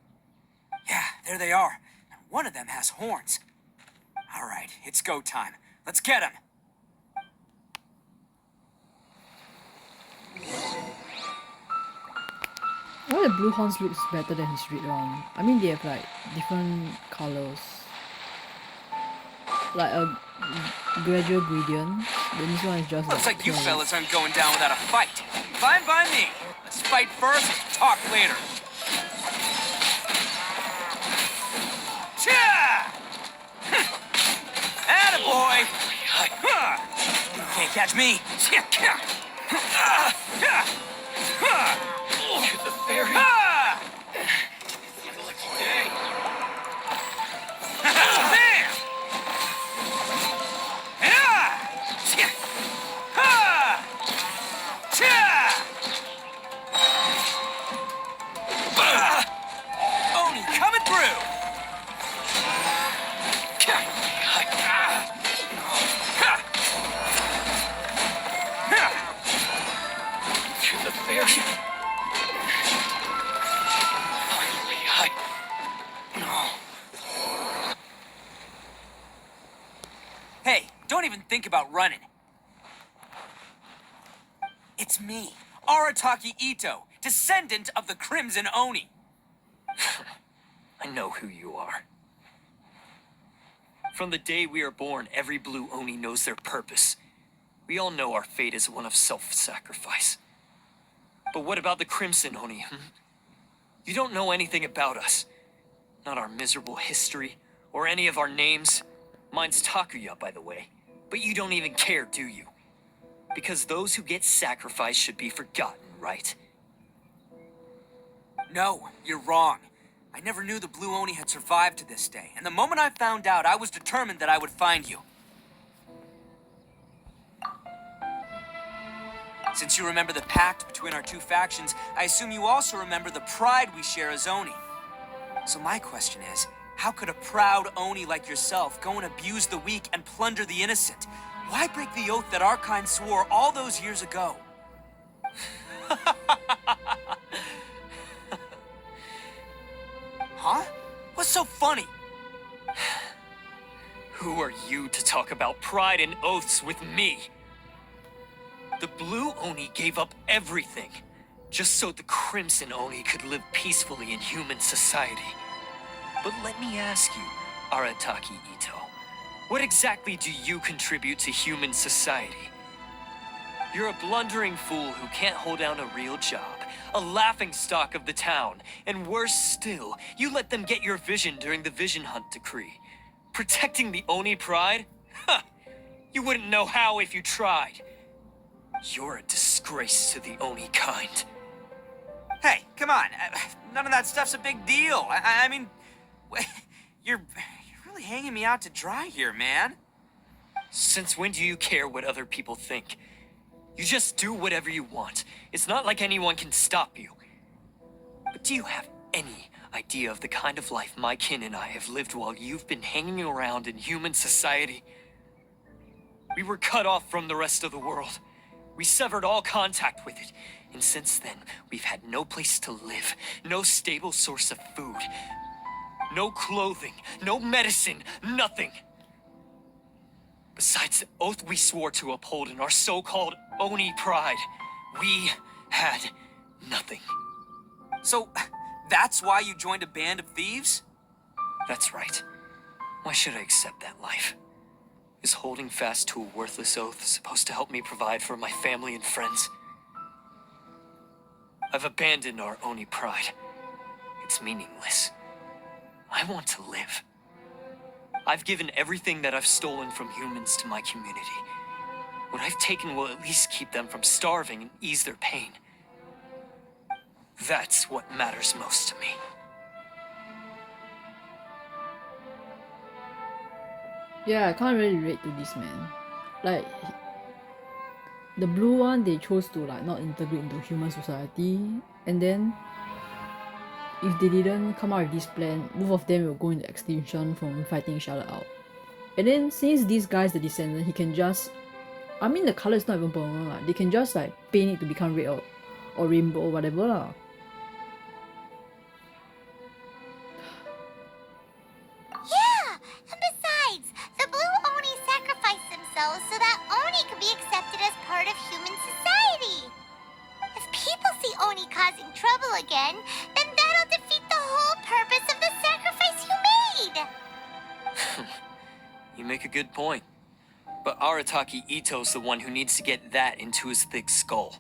Yeah, there they are. And one of them has horns. All right, it's go time. Let's get him. Why the blue horns looks better than his red one? I mean, they have like different colors. Like a gradual gradient. Then this one is just Looks like you pure fellas aren't going down without a fight. Fine by me. Let's fight first, talk later. Cha! Attaboy! You can't catch me. The fairy. Bam! Oni coming through! To the fairy. Hey, don't even think about running. It's me, Arataki Itto, descendant of the Crimson Oni. I know who you are. From the day we are born, every blue Oni knows their purpose. We all know our fate is one of self-sacrifice. But what about the Crimson Oni? You don't know anything about us. Not our miserable history, or any of our names. Mine's Takuya, by the way. But you don't even care, do you? Because those who get sacrificed should be forgotten, right? No, you're wrong. I never knew the Blue Oni had survived to this day, and the moment I found out, I was determined that I would find you. Since you remember the pact between our two factions, I assume you also remember the pride we share as Oni. So my question is, how could a proud Oni like yourself go and abuse the weak and plunder the innocent? Why break the oath that our kind swore all those years ago? Huh? What's so funny? Who are you to talk about pride and oaths with me? The Blue Oni gave up everything, just so the Crimson Oni could live peacefully in human society. But let me ask you, Arataki Itto, what exactly do you contribute to human society? You're a blundering fool who can't hold down a real job, a laughingstock of the town, and worse still, you let them get your vision during the Vision Hunt decree. Protecting the Oni pride? Ha! You wouldn't know how if you tried. You're a disgrace to the Oni kind. Hey, come on. None of that stuff's a big deal. I mean, you're really hanging me out to dry here, man. Since when do you care what other people think? You just do whatever you want. It's not like anyone can stop you. But do you have any idea of the kind of life my kin and I have lived while you've been hanging around in human society? We were cut off from the rest of the world. We severed all contact with it, and since then, we've had no place to live, no stable source of food, no clothing, no medicine, nothing. Besides the oath we swore to uphold in our so-called Oni pride, we had nothing. So, that's why you joined a band of thieves? That's right. Why should I accept that life? Is holding fast to a worthless oath supposed to help me provide for my family and friends? I've abandoned our Oni pride. It's meaningless. I want to live. I've given everything that I've stolen from humans to my community. What I've taken will at least keep them from starving and ease their pain. That's what matters most to me. Yeah, I can't really relate to this man. Like, the blue one, they chose to like not integrate into human society, and then if they didn't come out with this plan, both of them will go into extinction from fighting each other out. And then since this guy's the descendant, he can just, I mean the color is not even permanent, like, they can just like paint it to become red or rainbow or whatever lah. Yeah, and besides, the Blue Oni sacrificed themselves so that Oni could be accepted as part of human society. If people see Oni causing trouble again, then that'll defeat the whole purpose of the sacrifice you made. You make a good point. But Arataki Itto's the one who needs to get that into his thick skull.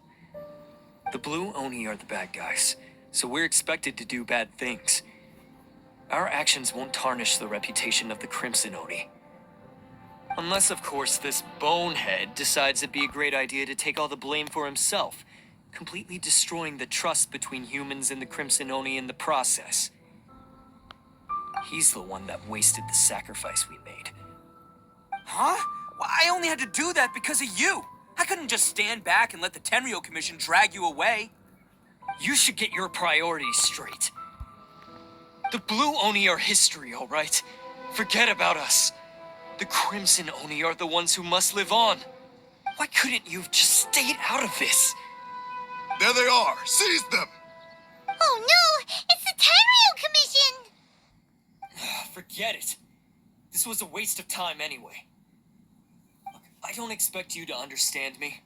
The Blue Oni are the bad guys, so we're expected to do bad things. Our actions won't tarnish the reputation of the Crimson Oni. Unless, of course, this bonehead decides it'd be a great idea to take all the blame for himself, completely destroying the trust between humans and the Crimson Oni in the process. He's the one that wasted the sacrifice we made. Huh? Well, I only had to do that because of you. I couldn't just stand back and let the Tenryo Commission drag you away. You should get your priorities straight. The Blue Oni are history, all right? Forget about us. The Crimson Oni are the ones who must live on. Why couldn't you have just stayed out of this? There they are! Seize them! Oh no! It's the Taurus Commission! Forget it. This was a waste of time anyway. Look, I don't expect you to understand me,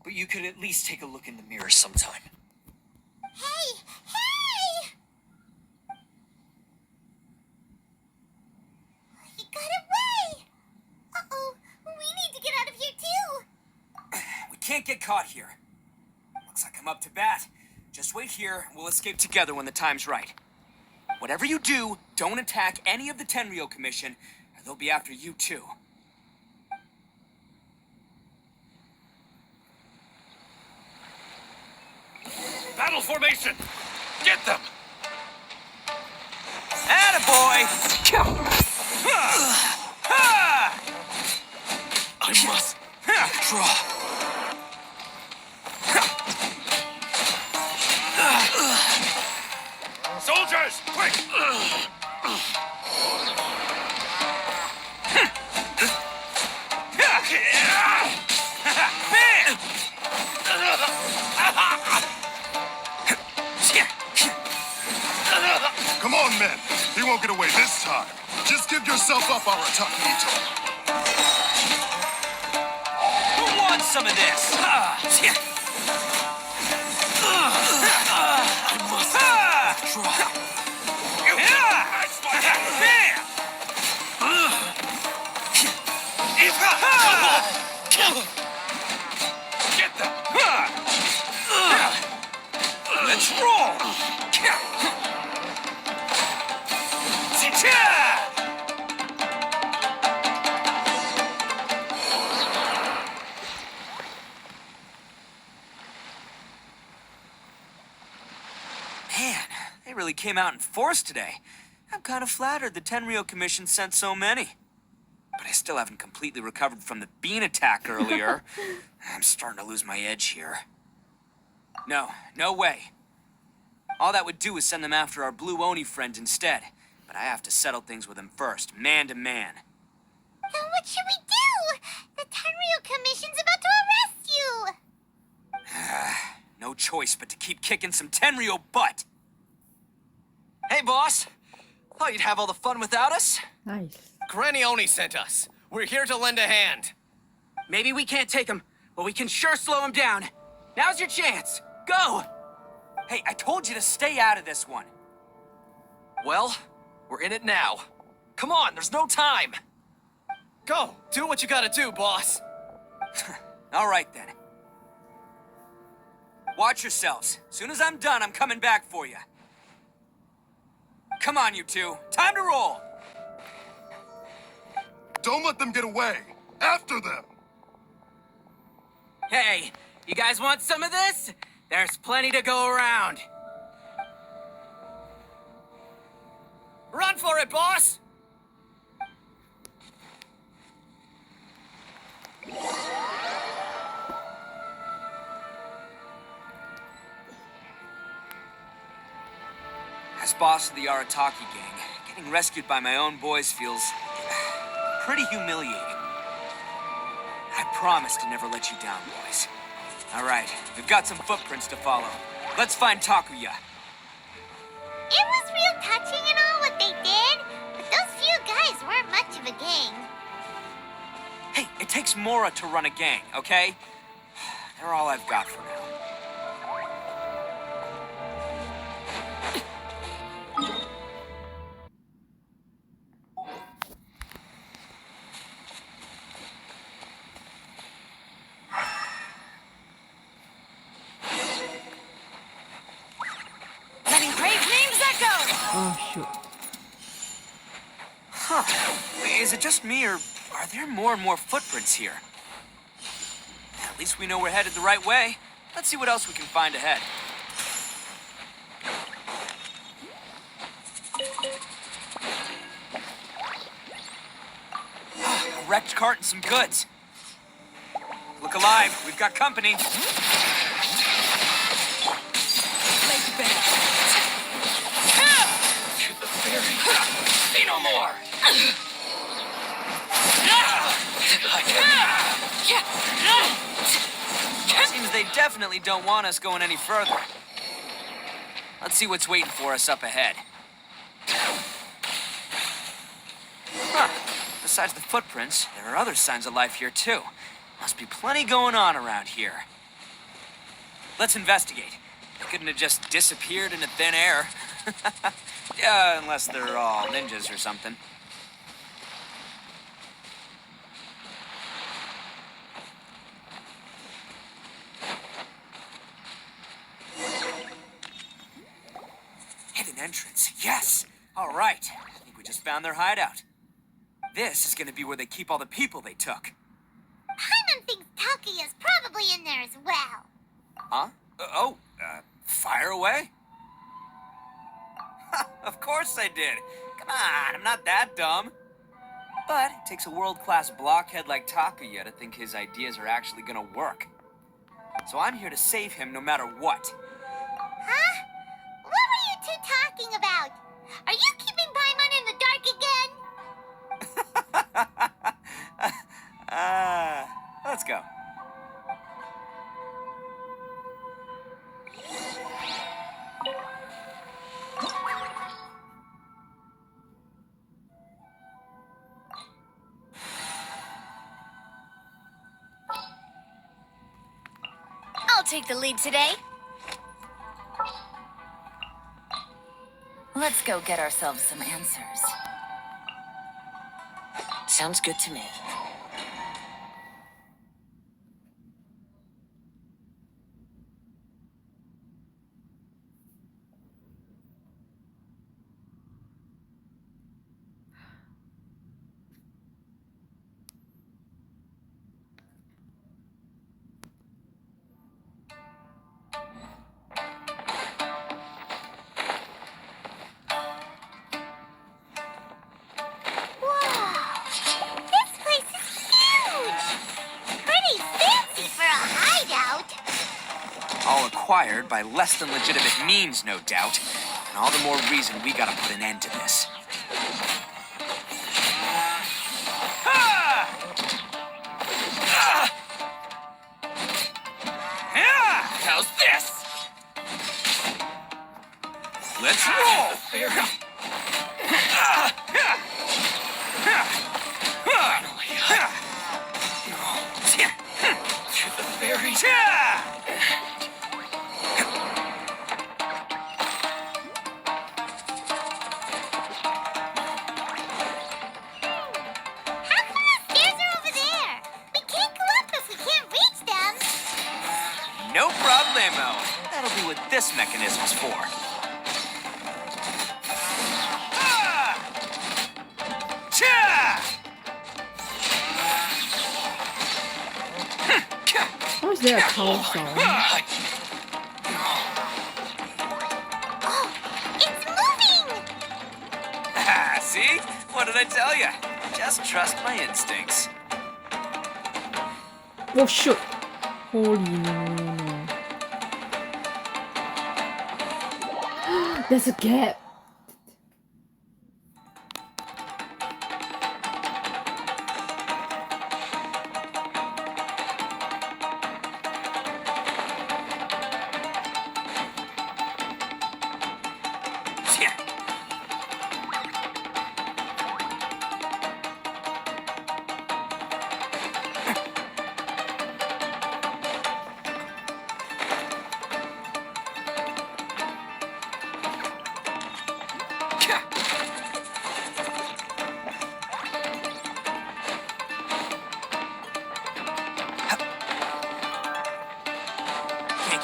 but you could at least take a look in the mirror sometime. Hey! Hey! He got away! Uh-oh, we need to get out of here too! get caught here. Looks like I'm up to bat. Just wait here, and we'll escape together when the time's right. Whatever you do, don't attack any of the Tenryou Commission, or they'll be after you too. Battle formation! Get them! Attaboy! I must draw. Soldiers, quick! Come on, men. He won't get away this time. Just give yourself up, Arataki Itto. Who wants some of this? Get them! Let's roll! Man, they really came out in force today. I'm kind of flattered the Tenryou Commission sent so many. But I still haven't completely recovered from the bean attack earlier. I'm starting to lose my edge here. No way. All that would do is send them after our blue Oni friend instead. But I have to settle things with him first, man to man. Then what should we do? The Tenryou Commission's about to arrest you! No choice but to keep kicking some Tenryou butt. Hey, boss. Thought you'd have all the fun without us? Nice. Granny Oni sent us. We're here to lend a hand. Maybe we can't take him, but we can sure slow him down. Now's your chance. Go! Hey, I told you to stay out of this one. Well, we're in it now. Come on, there's no time. Go, do what you gotta do, boss. All right, then. Watch yourselves. Soon as I'm done, I'm coming back for you. Come on, you two. Time to roll. Don't let them get away. After them. Hey, you guys want some of this? There's plenty to go around. Run for it, boss! As boss of the Arataki gang, getting rescued by my own boys feels pretty humiliating. I promise to never let you down, boys. All right, we've got some footprints to follow. Let's find Takuya. It was real touching and all what they did, but those few guys weren't much of a gang. Hey, it takes Mora to run a gang, okay? They're all I've got for now. Letting brave names echo! Oh, shoot. Huh. Is it just me, or are there more and more footprints here? At least we know we're headed the right way. Let's see what else we can find ahead. A wrecked cart and some goods. Look alive, we've got company. Say no more! Seems they definitely don't want us going any further. Let's see what's waiting for us up ahead. Huh. Besides the footprints, there are other signs of life here too. Must be plenty going on around here. Let's investigate. They couldn't have just disappeared into thin air. Yeah, unless they're all ninjas or something. main entrance. Yes! All right. I think we just found their hideout. This is gonna be where they keep all the people they took. Paimon thinks Takuya's probably in there as well. Huh? Fire away? Of course I did. Come on, I'm not that dumb. But it takes a world-class blockhead like Takuya to think his ideas are actually gonna work. So I'm here to save him no matter what. Huh? What were you two talking about? Are you keeping Paimon in the dark again? Let's go. I'll take the lead today. Let's go get ourselves some answers. Sounds good to me. All acquired by less than legitimate means, no doubt. And all the more reason we gotta put an end to this. How's this? Let's roll! To the fairies. No problemo. That'll be what this mechanism's for. How is there a cow song? Oh, it's moving! See? What did I tell you? Just trust my instincts. Oh shoot! Holy no. There's a gap.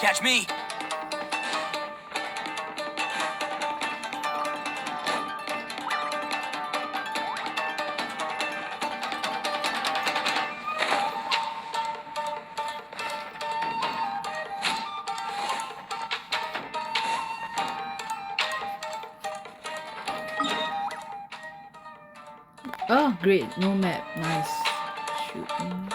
Catch me. Oh, great. No map. Nice. Shooting.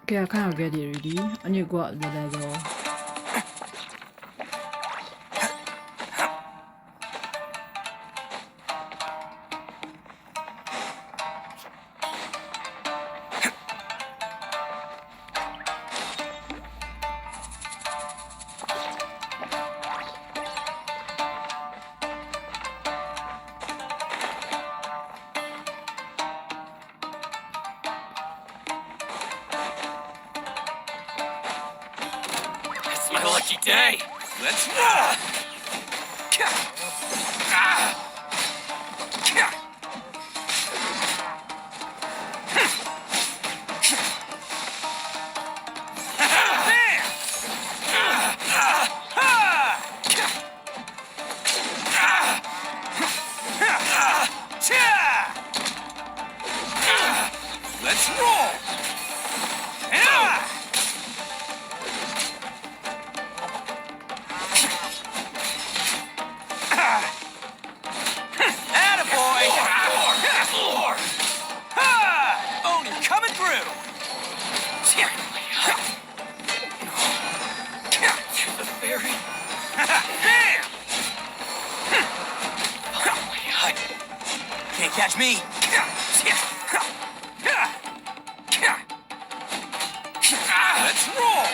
Okay, I kind of get it already. I need to go up the ladder. It's my lucky day. Let's roll. Let's roll. Attaboy! Oni coming through! To the ferry. Bam! Can't catch me. Let's roll!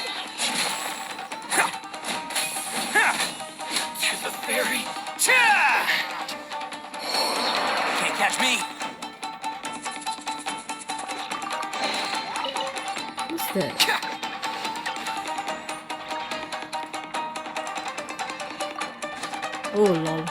To the ferry. Can't catch me. What's that? Oh lol.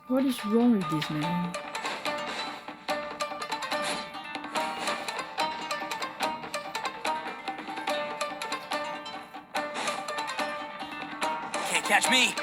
What is wrong with this man? Can't catch me.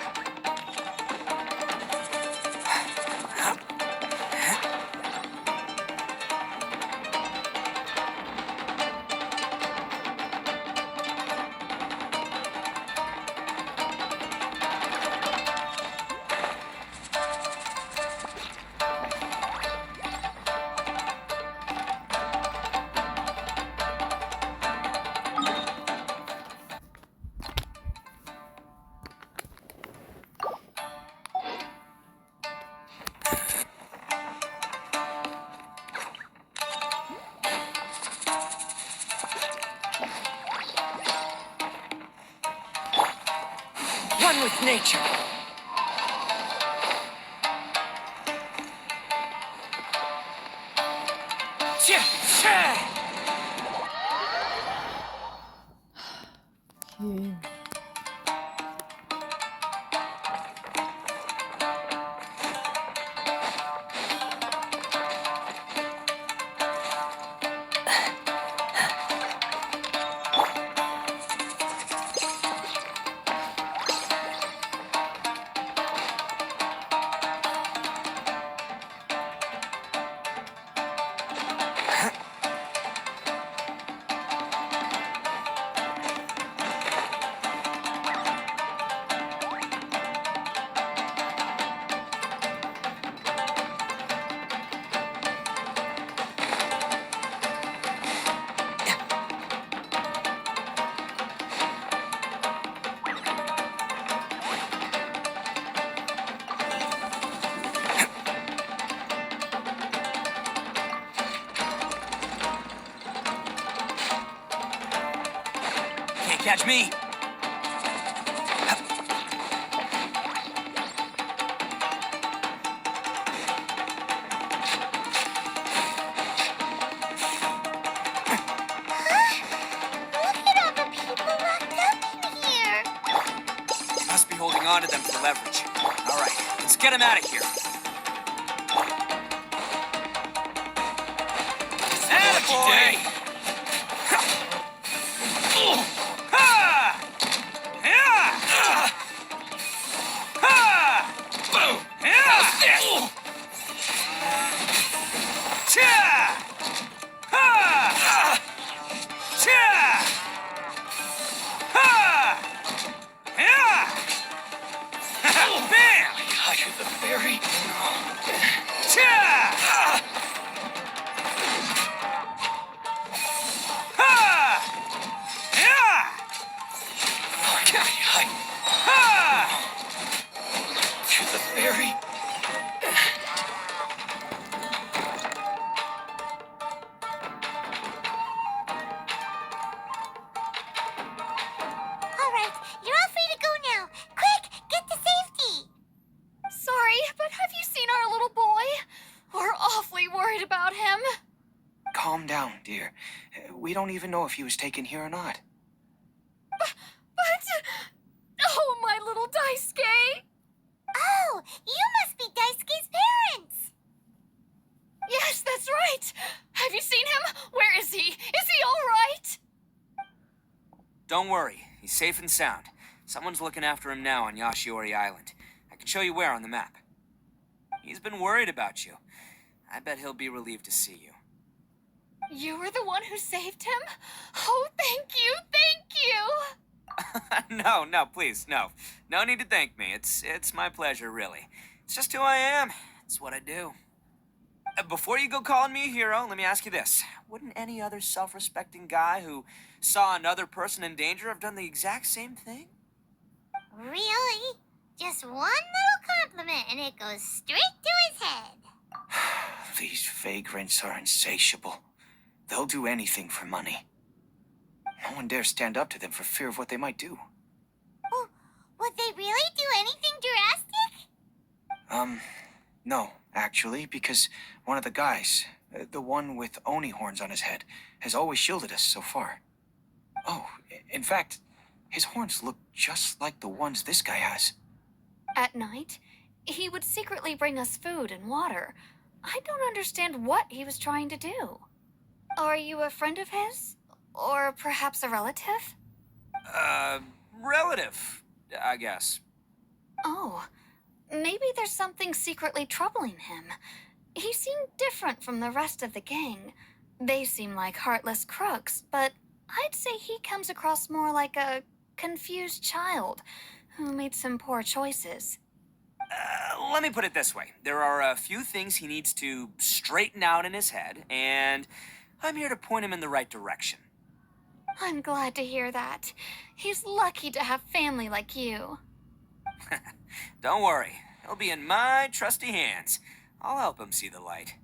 One with nature. Okay. Catch me. onto them for leverage. All right, let's get him out of here. Attaboy! All right, you're all free to go now. Quick, get to safety. Sorry, but have you seen our little boy? We're awfully worried about him. Calm down, dear. We don't even know if he was taken here or not. But... Oh, my little Daisuke! Oh, you must be Daisuke's parents. Yes, that's right. Have you seen him? Where is he? Is he all right? Don't worry, he's safe and sound. Someone's looking after him now on Yashiori Island. I can show you where on the map. He's been worried about you. I bet he'll be relieved to see you. You were the one who saved him? Oh, thank you, thank you! No, please, no. No need to thank me. It's my pleasure, really. It's just who I am. It's what I do. Before you go calling me a hero, let me ask you this. Wouldn't any other self-respecting guy who saw another person in danger have done the exact same thing? Really? Just one little compliment and it goes straight to his head. These vagrants are insatiable. They'll do anything for money. No one dares stand up to them for fear of what they might do. Oh, would they really do anything drastic? No, actually, because one of the guys, the one with Oni horns on his head, has always shielded us so far. Oh, in fact, his horns look just like the ones this guy has. At night, he would secretly bring us food and water. I don't understand what he was trying to do. Are you a friend of his? Or perhaps a relative? Relative, I guess. Oh, maybe there's something secretly troubling him. He seemed different from the rest of the gang. They seem like heartless crooks, but I'd say he comes across more like a confused child who made some poor choices. Let me put it this way. There are a few things he needs to straighten out in his head, and I'm here to point him in the right direction. I'm glad to hear that. He's lucky to have family like you. Don't worry. He'll be in my trusty hands. I'll help him see the light.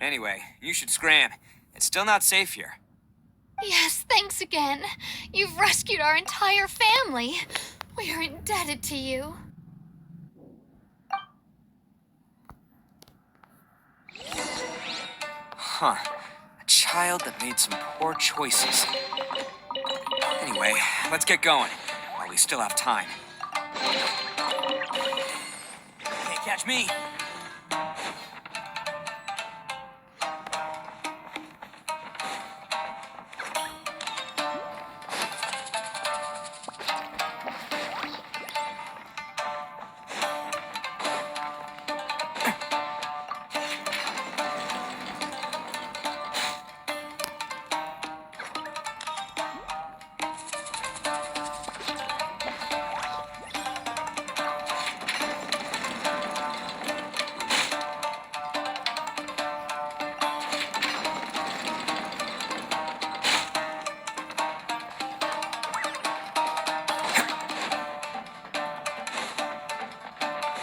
Anyway, you should scram. It's still not safe here. Yes, thanks again. You've rescued our entire family. We are indebted to you. Huh. A child that made some poor choices. Anyway, let's get going while we still have time. Can't catch me.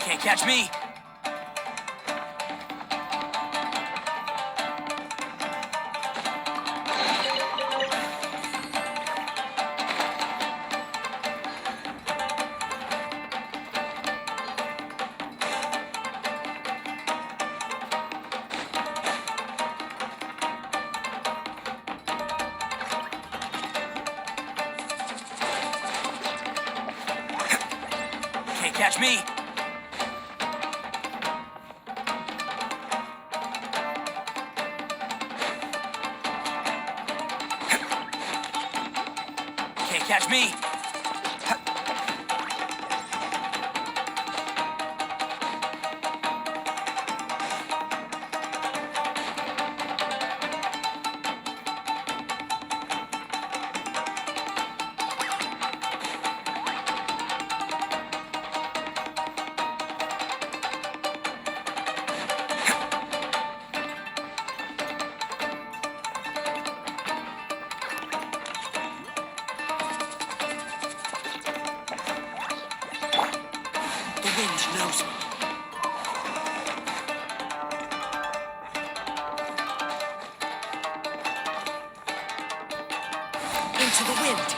Can't catch me. Can't catch me. Can't catch me. The wind knows me. Into the wind.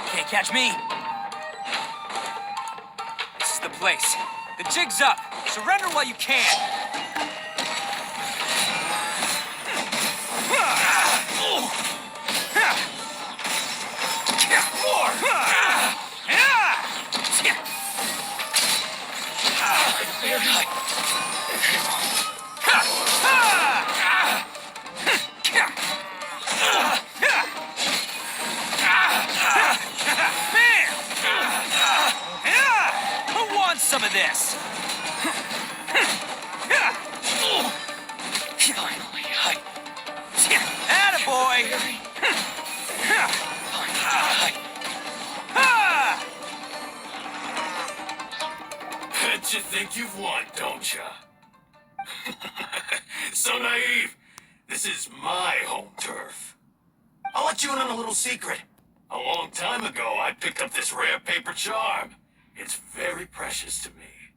Can't catch me. This is the place. The jig's up. Surrender while you can. Who wants some of this? Finally, attaboy! Bet you think you've won, don't ya? So naive. This is my home turf. I'll let you in on a little secret. A long time ago, I picked up this rare paper charm. It's very precious to me.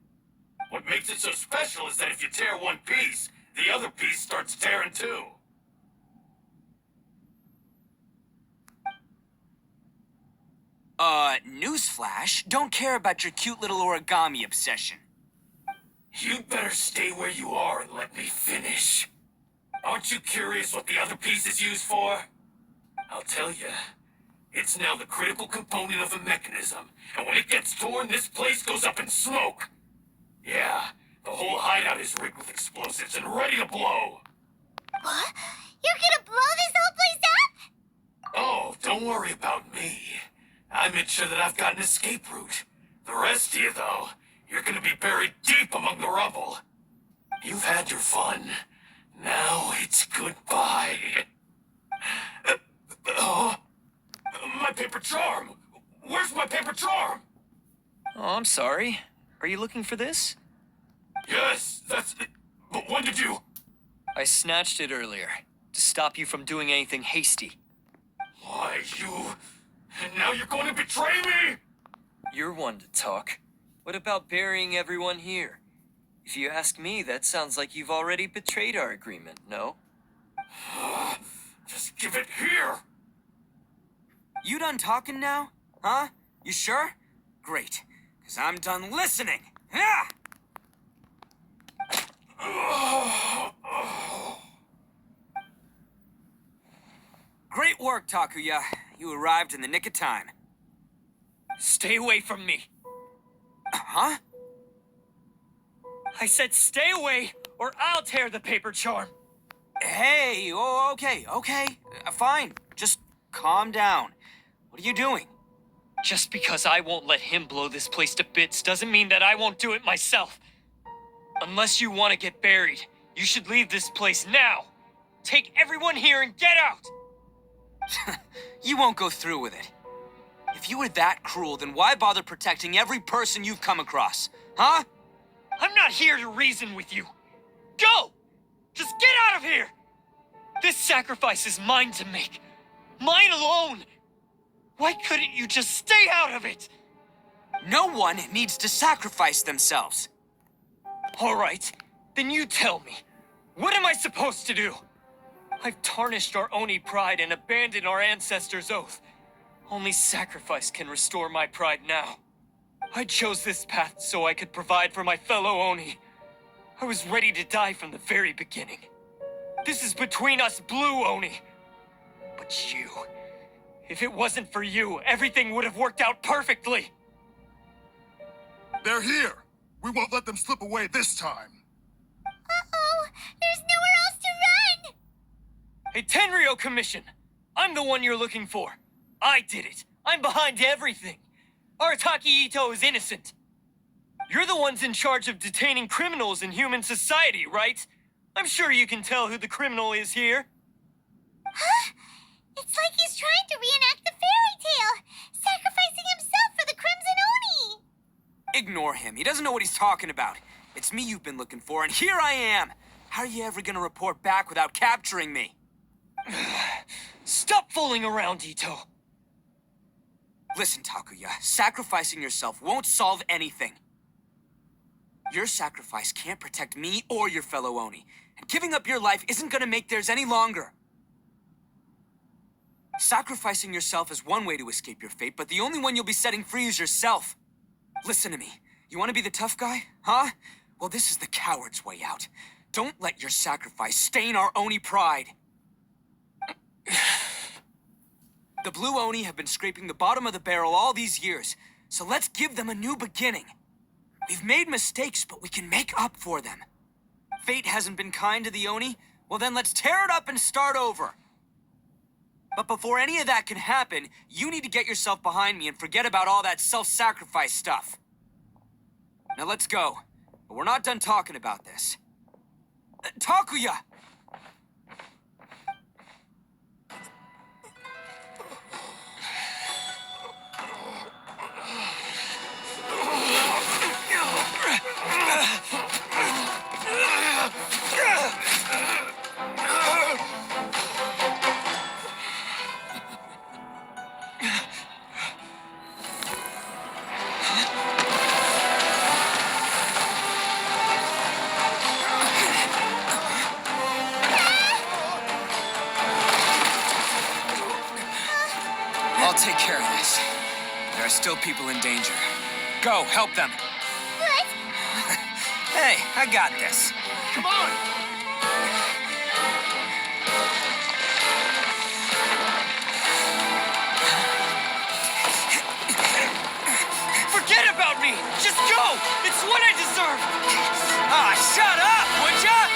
What makes it so special is that if you tear one piece, the other piece starts tearing too. Newsflash, don't care about your cute little origami obsession. You'd better stay where you are and let me finish. Aren't you curious what the other piece is used for? I'll tell you. It's now the critical component of the mechanism, and when it gets torn, this place goes up in smoke. Yeah, the whole hideout is rigged with explosives and ready to blow. What? You're gonna blow this whole place up? Oh, don't worry about me. I made sure that I've got an escape route. The rest of you, though, you're gonna be buried deep among the rubble. You've had your fun. Now it's goodbye. My paper charm! Where's my paper charm? Oh, I'm sorry. Are you looking for this? Yes, that's it. But when did you... I snatched it earlier, to stop you from doing anything hasty. Why, you... And now you're going to betray me? You're one to talk. What about burying everyone here? If you ask me, that sounds like you've already betrayed our agreement, no? Just give it here! You done talking now? Huh? You sure? Great, because I'm done listening. Yeah! Great work, Takuya. You arrived in the nick of time. Stay away from me. Huh? I said stay away, or I'll tear the paper charm. Hey, oh, okay. Fine. Just calm down. What are you doing? Just because I won't let him blow this place to bits doesn't mean that I won't do it myself. Unless you want to get buried, you should leave this place now. Take everyone here and get out! You won't go through with it. If you were that cruel, then why bother protecting every person you've come across? Huh? I'm not here to reason with you. Go! Just get out of here! This sacrifice is mine to make. Mine alone! Why couldn't you just stay out of it? No one needs to sacrifice themselves. All right, then you tell me. What am I supposed to do? I've tarnished our Oni pride and abandoned our ancestors' oath. Only sacrifice can restore my pride now. I chose this path so I could provide for my fellow Oni. I was ready to die from the very beginning. This is between us Blue Oni. But you... If it wasn't for you, everything would have worked out perfectly. They're here. We won't let them slip away this time. Uh-oh! There's nowhere else to run! Hey, Tenryo Commission! I'm the one you're looking for. I did it. I'm behind everything. Arataki Itto is innocent. You're the ones in charge of detaining criminals in human society, right? I'm sure you can tell who the criminal is here. Huh? It's like he's trying to reenact the fairy tale, sacrificing himself for the Crimson Oni! Ignore him. He doesn't know what he's talking about. It's me you've been looking for, and here I am. How are you ever gonna report back without capturing me? Stop fooling around, Itto. Listen, Takuya, sacrificing yourself won't solve anything. Your sacrifice can't protect me or your fellow Oni, and giving up your life isn't gonna make theirs any longer. Sacrificing yourself is one way to escape your fate, but the only one you'll be setting free is yourself. Listen to me. You want to be the tough guy, huh? Well, this is the coward's way out. Don't let your sacrifice stain our Oni pride. The Blue Oni have been scraping the bottom of the barrel all these years, so let's give them a new beginning. We've made mistakes, but we can make up for them. Fate hasn't been kind to the Oni? Well, then let's tear it up and start over. But before any of that can happen, you need to get yourself behind me and forget about all that self-sacrifice stuff. Now let's go. But we're not done talking about this. Takuya! I'll take care of this. There are still people in danger. Go, help them. What? Hey, I got this. Come on! Forget about me! Just go! It's what I deserve! Ah, shut up, would ya?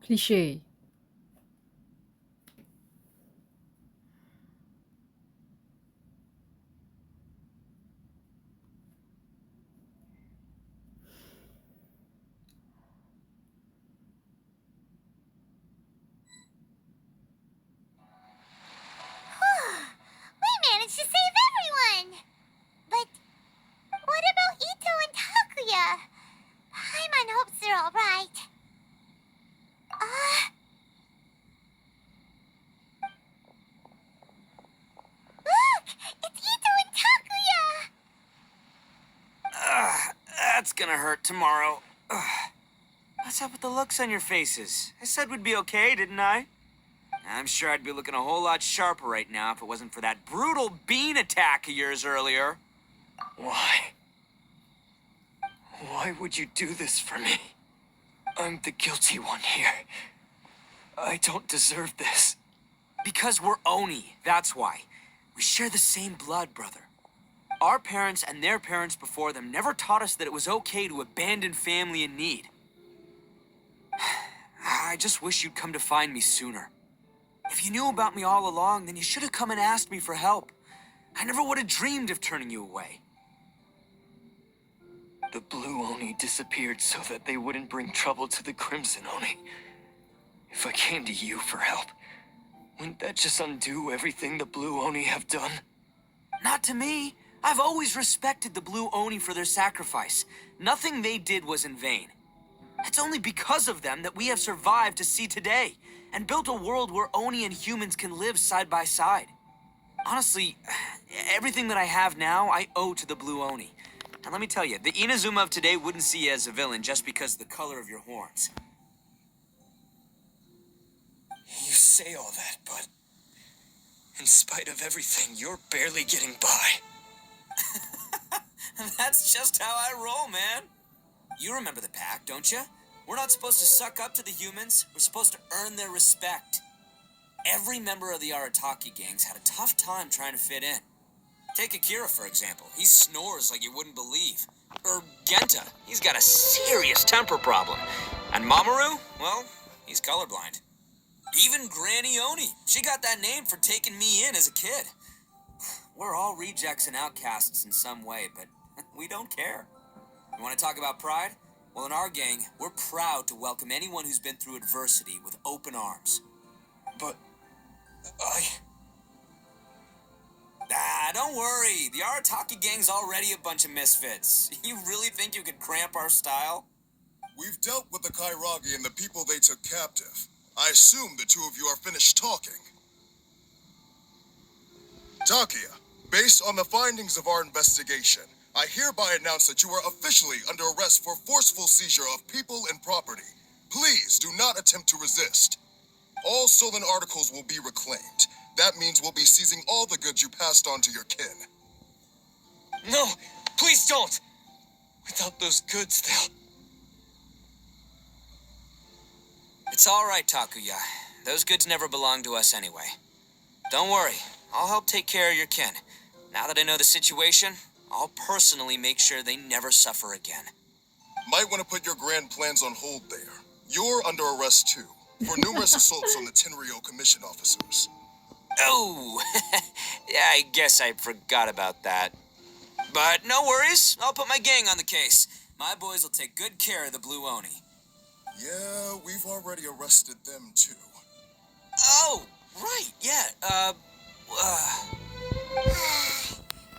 Cliche. We managed to save everyone! But what about Itto and Takuya? Paimon hopes they're alright. Look! It's Itto and Takuya! That's gonna hurt tomorrow. What's up with the looks on your faces? I said we'd be okay, didn't I? I'm sure I'd be looking a whole lot sharper right now if it wasn't for that brutal bean attack of yours earlier. Why? Why would you do this for me? I'm the guilty one here. I don't deserve this. Because we're Oni, that's why. We share the same blood, brother. Our parents and their parents before them never taught us that it was okay to abandon family in need. I just wish you'd come to find me sooner. If you knew about me all along, then you should have come and asked me for help. I never would have dreamed of turning you away. The Blue Oni disappeared so that they wouldn't bring trouble to the Crimson Oni. If I came to you for help, wouldn't that just undo everything the Blue Oni have done? Not to me. I've always respected the Blue Oni for their sacrifice. Nothing they did was in vain. It's only because of them that we have survived to see today, and built a world where Oni and humans can live side by side. Honestly, everything that I have now, I owe to the Blue Oni. And let me tell you, the Inazuma of today wouldn't see you as a villain just because of the color of your horns. You say all that, but in spite of everything, you're barely getting by. That's just how I roll, man. You remember the pact, don't you? We're not supposed to suck up to the humans. We're supposed to earn their respect. Every member of the Arataki gangs had a tough time trying to fit in. Take Akira, for example. He snores like you wouldn't believe. Or Genta. He's got a serious temper problem. And Mamoru, well, he's colorblind. Even Granny Oni. She got that name for taking me in as a kid. We're all rejects and outcasts in some way, but we don't care. You want to talk about pride? Well, in our gang, we're proud to welcome anyone who's been through adversity with open arms. But Don't worry. The Arataki gang's already a bunch of misfits. You really think you could cramp our style? We've dealt with the Kairagi and the people they took captive. I assume the two of you are finished talking. Takia, based on the findings of our investigation, I hereby announce that you are officially under arrest for forceful seizure of people and property. Please do not attempt to resist. All stolen articles will be reclaimed. That means we'll be seizing all the goods you passed on to your kin. no, please don't. Without those goods, they'll... It's all right, Takuya. Those goods never belonged to us anyway. Don't worry. I'll help take care of your kin. Now that I know the situation, I'll personally make sure they never suffer again. Might want to put your grand plans on hold there. You're under arrest too, for numerous assaults on the Tenryou commission officers. Oh, yeah, I guess I forgot about that. But no worries. I'll put my gang on the case. My boys will take good care of the Blue Oni. Yeah, we've already arrested them too. Oh, right, yeah,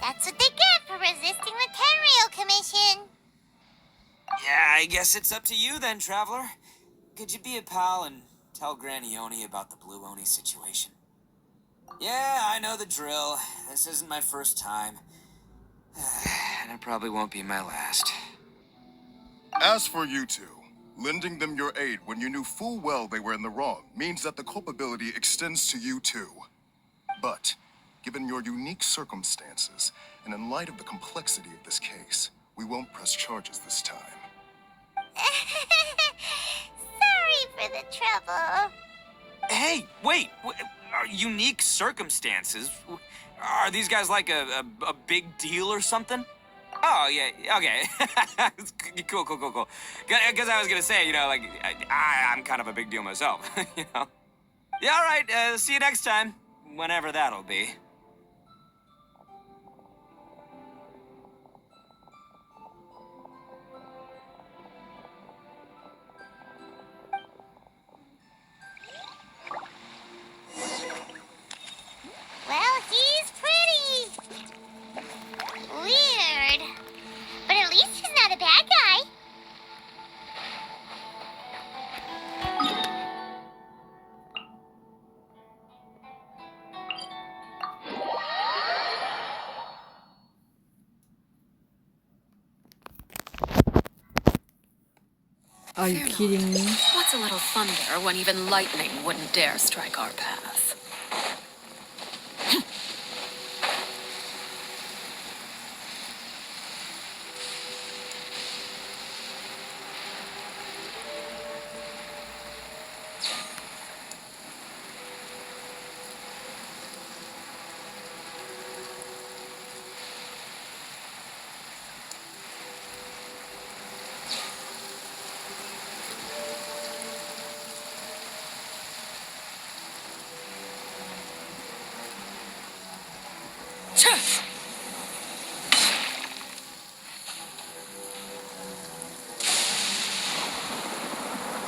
That's what they get for resisting the Tenryou Commission. Yeah, I guess it's up to you then, Traveler. Could you be a pal and tell Granny Oni about the Blue Oni situation? Yeah, I know the drill. This isn't my first time. And it probably won't be my last. As for you two, lending them your aid when you knew full well they were in the wrong means that the culpability extends to you too. But, given your unique circumstances, and in light of the complexity of this case, we won't press charges this time. Sorry for the trouble. Hey, wait! Unique circumstances? Are these guys like a big deal or something? Oh, yeah, okay. Cool. Because I was gonna say, like, I'm kind of a big deal myself, you know? Yeah, all right, see you next time. Whenever that'll be. Well, he's pretty. Weird. But at least he's not a bad guy. Are you kidding me? What's a little thunder when even lightning wouldn't dare strike our path?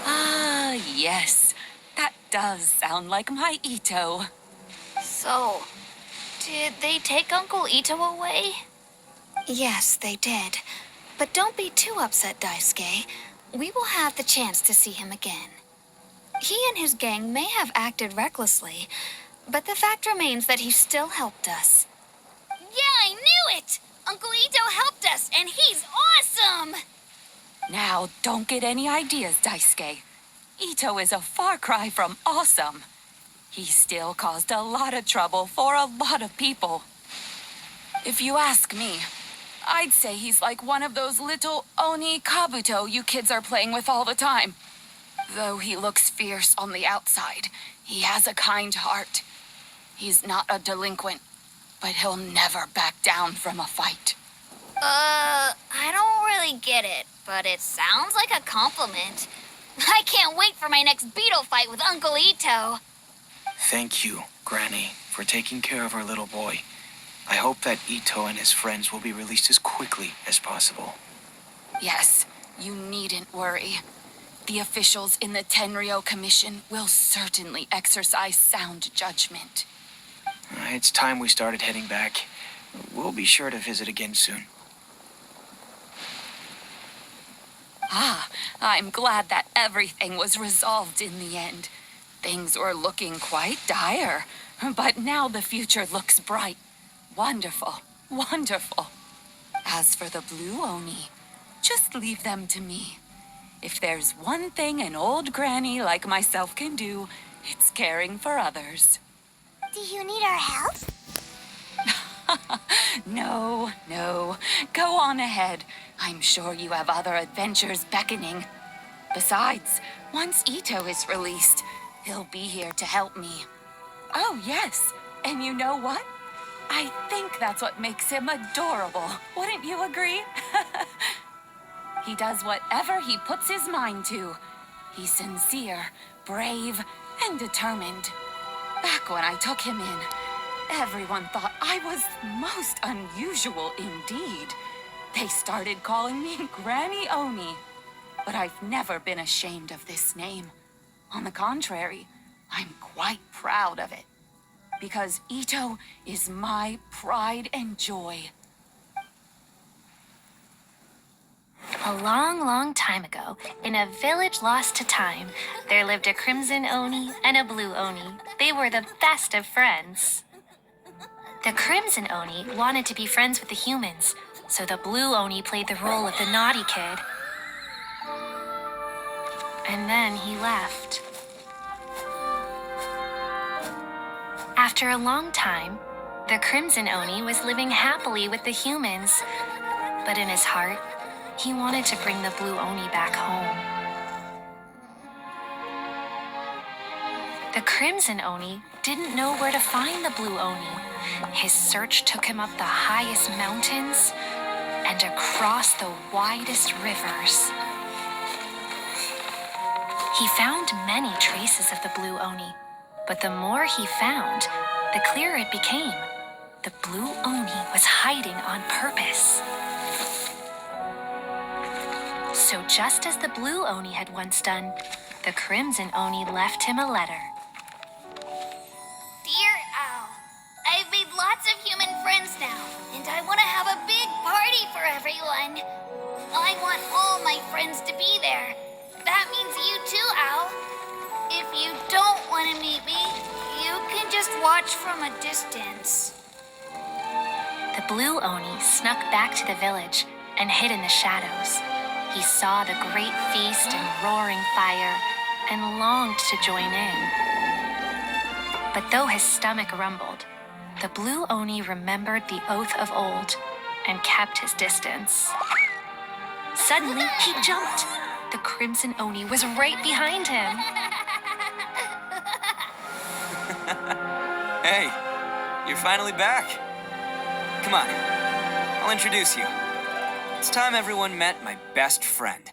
Ah, yes. That does sound like my Itto. So, did they take Uncle Itto away? Yes, they did. But don't be too upset, Daisuke. We will have the chance to see him again. He and his gang may have acted recklessly, But the fact remains that he still helped us. Yeah, I knew it! Uncle Itto helped us, and he's awesome! Now, don't get any ideas, Daisuke. Itto is a far cry from awesome. He still caused a lot of trouble for a lot of people. If you ask me, I'd say he's like one of those little Onikabuto you kids are playing with all the time. Though he looks fierce on the outside, he has a kind heart. He's not a delinquent, but he'll never back down from a fight. I don't really get it, but it sounds like a compliment. I can't wait for my next beetle fight with Uncle Itto. Thank you, Granny, for taking care of our little boy. I hope that Itto and his friends will be released as quickly as possible. Yes, you needn't worry. The officials in the Tenryo Commission will certainly exercise sound judgment. It's time we started heading back. We'll be sure to visit again soon. Ah, I'm glad that everything was resolved in the end. Things were looking quite dire, but now the future looks bright. Wonderful, wonderful. As for the Blue Oni, just leave them to me. If there's one thing an old granny like myself can do, it's caring for others. Do you need our help? No, no. Go on ahead. I'm sure you have other adventures beckoning. Besides, once Itto is released, he'll be here to help me. Oh, yes. And you know what? I think that's what makes him adorable. Wouldn't you agree? He does whatever he puts his mind to. He's sincere, brave, and determined. Back when I took him in, everyone thought I was most unusual indeed. They started calling me Granny Oni. But I've never been ashamed of this name. On the contrary, I'm quite proud of it. Because Itto is my pride and joy. A long, long time ago, in a village lost to time, there lived a crimson Oni and a blue Oni. They were the best of friends. The crimson Oni wanted to be friends with the humans, so the blue Oni played the role of the naughty kid. And then he left. After a long time, the crimson Oni was living happily with the humans, but in his heart, he wanted to bring the blue Oni back home. The crimson Oni didn't know where to find the blue Oni. His search took him up the highest mountains and across the widest rivers. He found many traces of the blue Oni, but the more he found, the clearer it became. The blue Oni was hiding on purpose. So just as the blue Oni had once done, the crimson Oni left him a letter. Dear Owl, I've made lots of human friends now, and I want to have a big party for everyone. I want all my friends to be there. That means you too, Owl. If you don't want to meet me, you can just watch from a distance. The blue Oni snuck back to the village and hid in the shadows. He saw the great feast and roaring fire and longed to join in. But though his stomach rumbled, the blue Oni remembered the oath of old and kept his distance. Suddenly, he jumped. The crimson Oni was right behind him. Hey, you're finally back. Come on, I'll introduce you. It's time everyone met my best friend.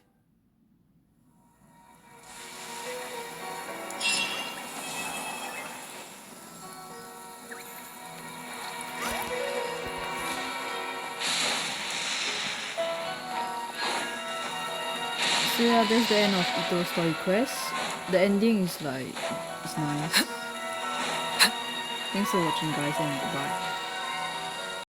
So yeah, that's the end of Itto's story quest. The ending is like, it's nice. Thanks for watching guys and goodbye.